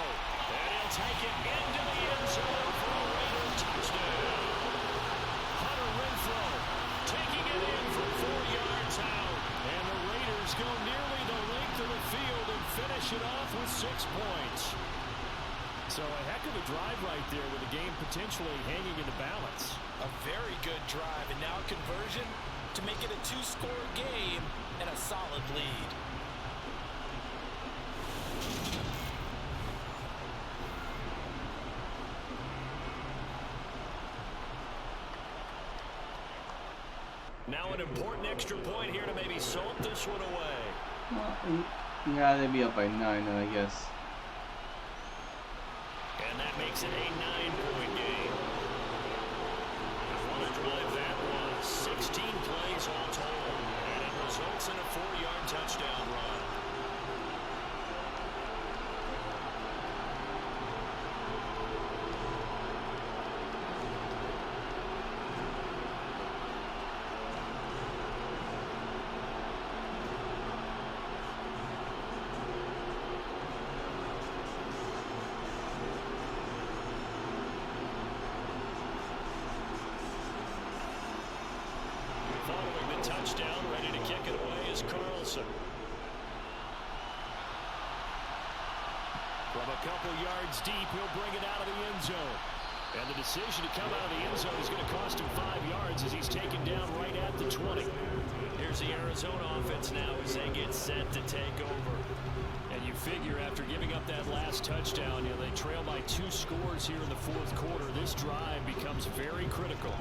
And he'll take it into the end zone for a Raider touchdown. Hunter Renfro taking it in from 4 yards out. And the Raiders go nearly the length of the field and finish it off with 6 points. So a heck of a drive right there with the game potentially hanging in the balance. A very good drive, and now a conversion to make it a 2-score game and a solid lead. Now an important extra point here to maybe salt this one away. Well, Yeah, they'd be up by 9, then, I guess. And that makes it a 9-point game. On a drive that was 16 plays all total, and it results in a 4-yard touchdown run. Touchdown, ready to kick it away is Carlson. From a couple yards deep, he'll bring it out of the end zone. And the decision to come out of the end zone is going to cost him 5 yards as he's taken down right at the 20. Here's the Arizona offense now as they get set to take over. And you figure after giving up that last touchdown, you know, they trail by 2 scores here in the 4th quarter. This drive becomes very critical.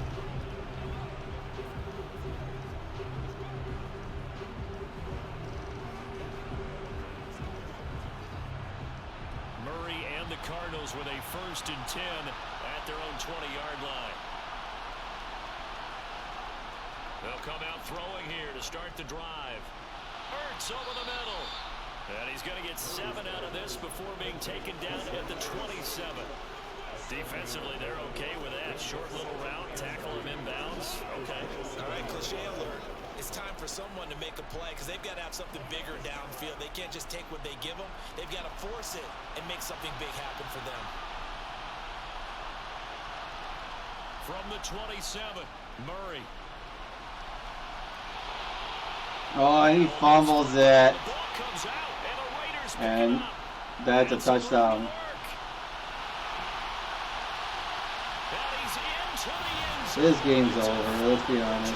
Cardinals with a 1st and 10 at their own 20-yard line. They'll come out throwing here to start the drive. Ertz over the middle. And he's going to get 7 out of this before being taken down at the 27. Defensively, they're okay with that. Short little route, tackle him inbounds. Okay. All right, cliche alert. It's time for someone to make a play because they've got to have something bigger downfield. They can't just take what they give them. They've got to force it and make something big happen for them. From the 27, Murray. Oh, and he fumbles it. And that's a touchdown. This game's over, let's be honest.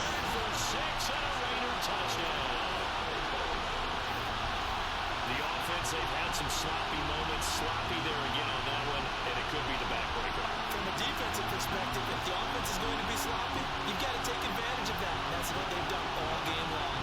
They've had some sloppy moments, sloppy there again on that one, and it could be the backbreaker. From a defensive perspective, if the offense is going to be sloppy, you've got to take advantage of that. And that's what they've done all game long.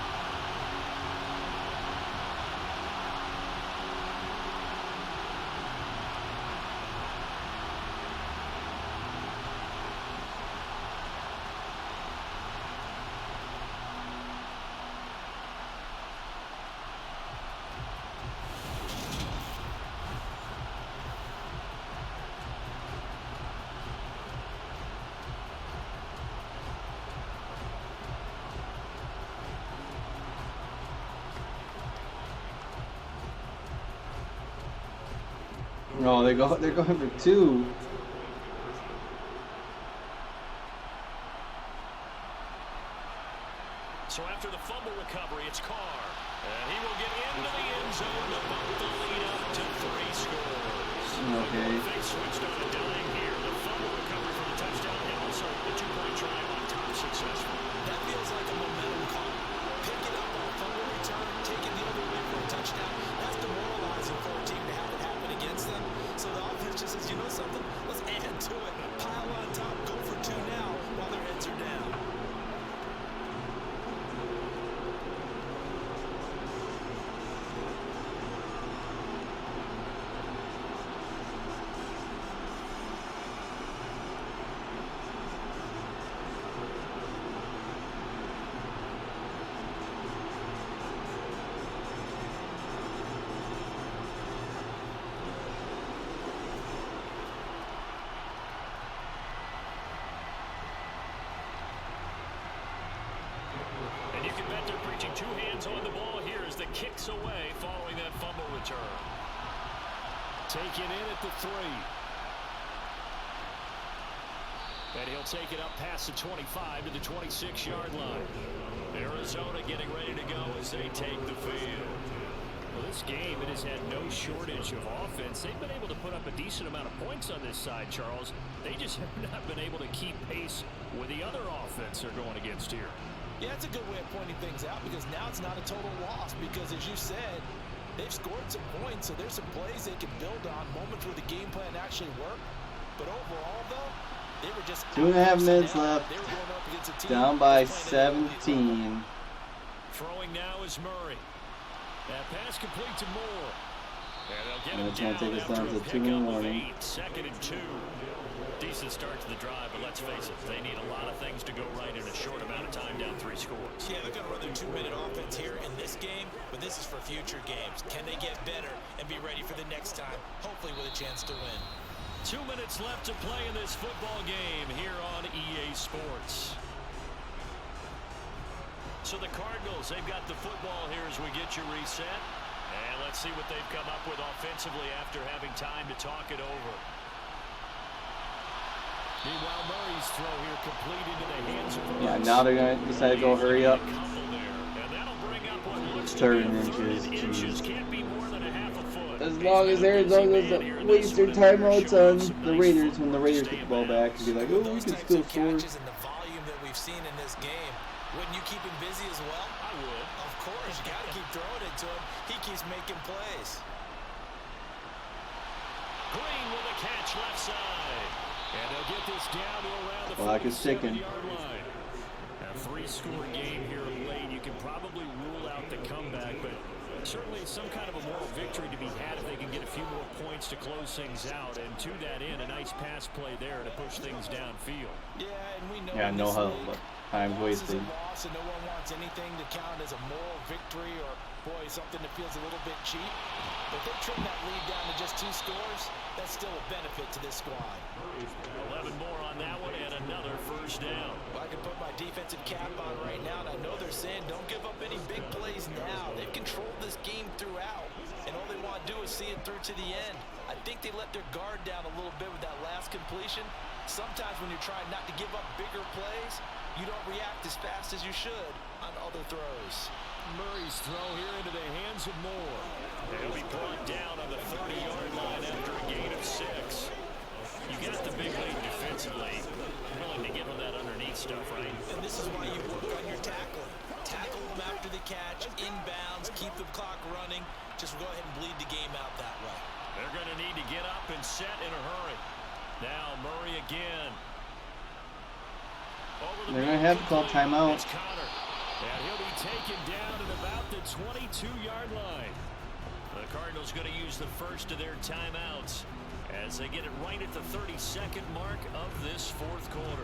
No, they're going for 2. So after the fumble recovery, it's Carr. And he will get into the end zone to bump the lead up to 3 scores. Okay. They switched on a dime here. The fumble recovery for the touchdown and also the 2-point try on top successful. That feels like a momentum call. Pick it up on a fumble return, take it the other way for a touchdown. That's demoralizing for a team to have it happen against them. So the offense just says, you know something? Let's add to it. Pile on top, go for 2 now while their heads are down. Preaching 2 hands on the ball here as the kicks away following that fumble return. Taken in at the 3. And he'll take it up past the 25 to the 26-yard line. Arizona getting ready to go as they take the field. Well, this game, it has had no shortage of offense. They've been able to put up a decent amount of points on this side, Charles. They just have not been able to keep pace with the other offense they're going against here. Yeah, that's a good way of pointing things out because now it's not a total loss because, as you said, they've scored some points, so there's some plays they can build on, moments where the game plan actually worked. But overall, though, they were just 2.5 minutes left. They Down by 17. Throwing now is Murray. That pass complete to Moore. And they'll get That's him going to take us down after to a 2 in the pickup of morning. 8, 2nd and 2. Decent start to the drive, but let's face it, they need a lot of things to go right in a short amount of time down 3 scores. Yeah, they're going to run their 2-minute offense here in this game, but this is for future games. Can they get better and be ready for the next time, hopefully with a chance to win? 2 minutes left to play in this football game here on EA Sports. So the Cardinals, they've got the football here as we get you reset. And let's see what they've come up with offensively after having time to talk it over. Meanwhile, Murray's throw here complete into the hands of Brooks. Yeah, now they're going to decide to go hurry up. And that'll bring up what looks to Third be and a third inches, and inches. Can't be more than a half a foot. As long as Arizona doesn't waste their timeouts on the Raiders when the Raiders get the ball back and be like, oh, we can still score. And the volume that we've seen in this game, wouldn't you keep him busy as well? I would. Of course, you got to keep throwing it to him. He keeps making plays. Green with a catch left side. And they'll get this down to around the Clock is ticking. 47-yard line. A 3-score game here late. You can probably rule out the comeback, but certainly some kind of a moral victory to be had if they can get a few more points to close things out. And to that end, a nice pass play there to push things downfield. Yeah, and we know Yeah, no help. Time's wasted. Loss, and no one wants anything to count as a moral victory or, boy, something that feels a little bit cheap. But they trim that lead down to just 2 scores. That's still a benefit to this squad. 11 more on that one and another first down. Well, I can put my defensive cap on right now, and I know they're saying don't give up any big plays now. They've controlled this game throughout, and all they want to do is see it through to the end. I think they let their guard down a little bit with that last completion. Sometimes when you're trying not to give up bigger plays, you don't react as fast as you should on other throws. Murray's throw here into the hands of Moore. He'll be brought down on the 30-yard line after a gain of 6. You got the big lead defensively, willing to give him that underneath stuff, right? And this is why you work on your tackling. Tackle them after the catch, inbounds, keep the clock running. Just go ahead and bleed the game out that way. They're going to need to get up and set in a hurry. Now Murray again. They're going to have to call timeout. And he'll be taken down at about the 22-yard line. The Cardinals going to use the first of their timeouts as they get it right at the 32nd mark of this 4th quarter.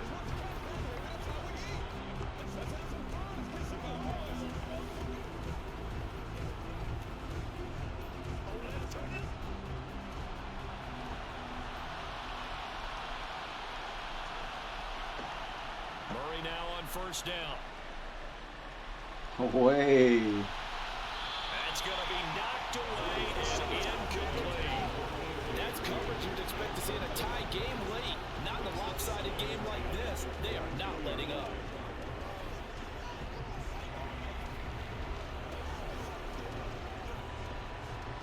Murray now on first down. Away. That's going to be knocked away and incomplete. That's coverage you'd expect to see in a tie game late. Not in a lopsided game like this. They are not letting up.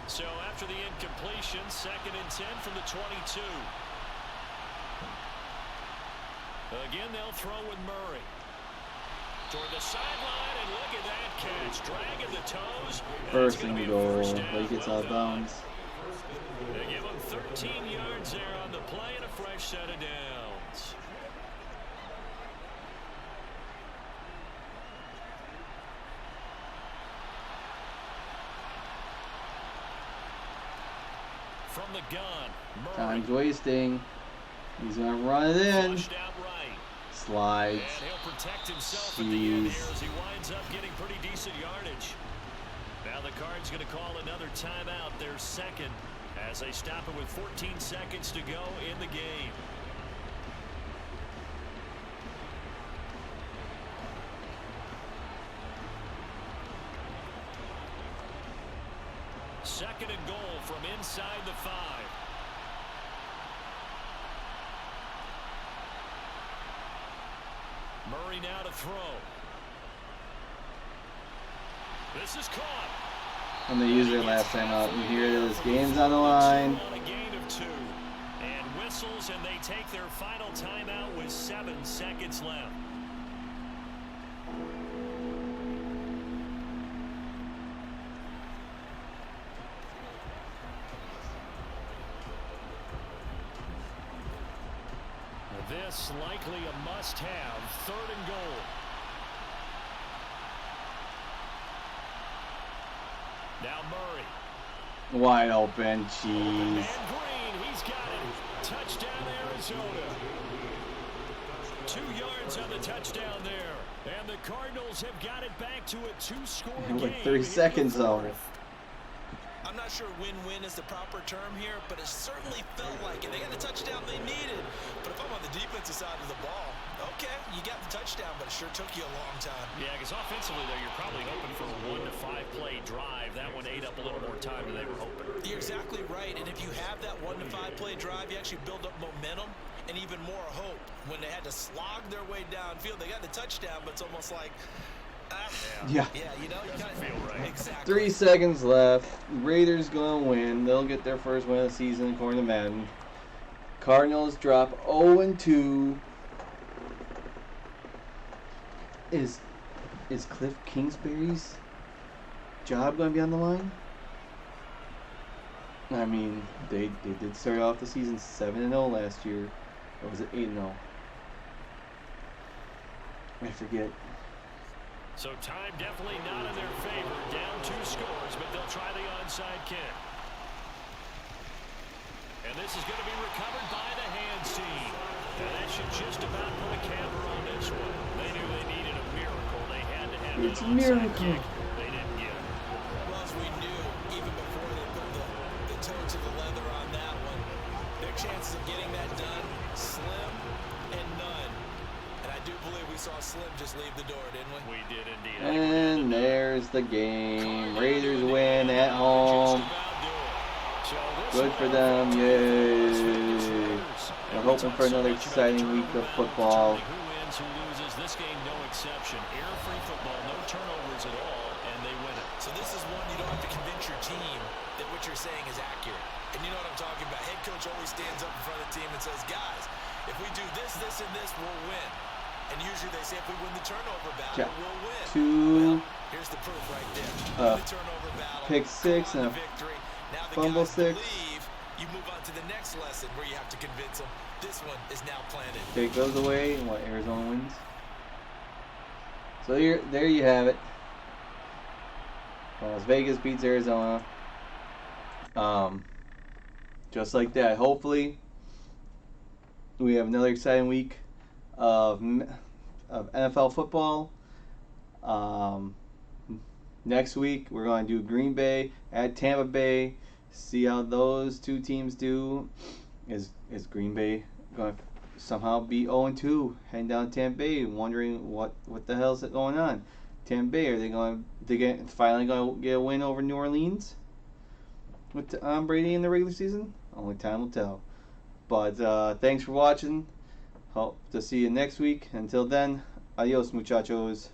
So after the incompletion, 2nd and 10 from the 22. Again, they'll throw with Murray. Toward the sideline, and look at that catch. Dragging the toes. First and goal. He gets out of bounds. They give him 13 yards there on the play and a fresh set of downs. From the gun, Murray. Time's wasting. He's going to run it in. Flushed out right. Slides. And he'll protect himself at the end here as he winds up getting pretty decent yardage. Now the Cards going to call another timeout, their second, as they stop it with 14 seconds to go in the game. Second and goal from inside the 5. Murray now to throw. This is caught. And they used their last time out. And here it is. Game's on the line. On a gain of 2. And whistles, and they take their final timeout with 7 seconds left. This likely a must-have. 3rd and goal. Now Wide open. And Jeez. Green, he's got it. Touchdown, Arizona. 2 yards on the touchdown there. And the Cardinals have got it back to a 2-score game. With 3 seconds though. I'm not sure win-win is the proper term here, but it certainly felt like it. They got the touchdown they needed. But if I'm on the defensive side of the ball, okay, you got the touchdown, but it sure took you a long time. Yeah, because offensively, though, you're probably hoping for a 1 to 5 play drive. That one ate up a little more time than they were hoping. You're exactly right. And if you have that 1 to 5 play drive, you actually build up momentum and even more hope. When they had to slog their way downfield, they got the touchdown, but it's almost like, Yeah. yeah, you know, you kind of feel right. Exactly. 3 seconds left. Raiders gonna win. They'll get their first win of the season according to Madden. Cardinals drop 0-2. Is Cliff Kingsbury's job gonna be on the line? I mean, they did start off the season 7-0 last year. Or was it 8-0? I forget. So time definitely not in their favor. Down 2 scores, but they'll try the onside kick. And this is going to be recovered by the hands team. And that should just about put a camper on this one. They knew they needed a miracle. They had to have It's an a onside miracle. kick. They didn't get it. Well, as we knew, even before they put the toe to the leather on that one, their chances of getting that done, slim and none. And I do believe we saw Slim just leave the door, didn't we? We did indeed. And there's the game. Raiders win at home. Good for them. Yay. We're hoping for another exciting week of football. Who wins, who loses, this game no exception. Error-free football, no turnovers at all, and they win it. So this is one you don't have to convince your team that what you're saying is accurate. And you know what I'm talking about. Head coach always stands up in front of the team and says, guys, if we do this, this, and this, we'll win. And usually they say if we win the turnover battle, we'll win. Well, here's the proof right there. The turnover battle, pick 6 and a victory. Now the fumble guys 6. believe, you move on to the next lesson where you have to convince them. This one is now planted. Take those away, and Arizona wins. So there you have it. Las Vegas beats Arizona. Just like that. Hopefully, we have another exciting week of NFL football. Next week, we're going to do Green Bay at Tampa Bay. See how those 2 teams do. Is Green Bay going to somehow be 0-2 heading down to Tampa Bay, wondering what the hell is going on? Tampa Bay, are they finally going to get a win over New Orleans with Brady in the regular season? Only time will tell. But thanks for watching. Hope to see you next week. Until then, adios, muchachos.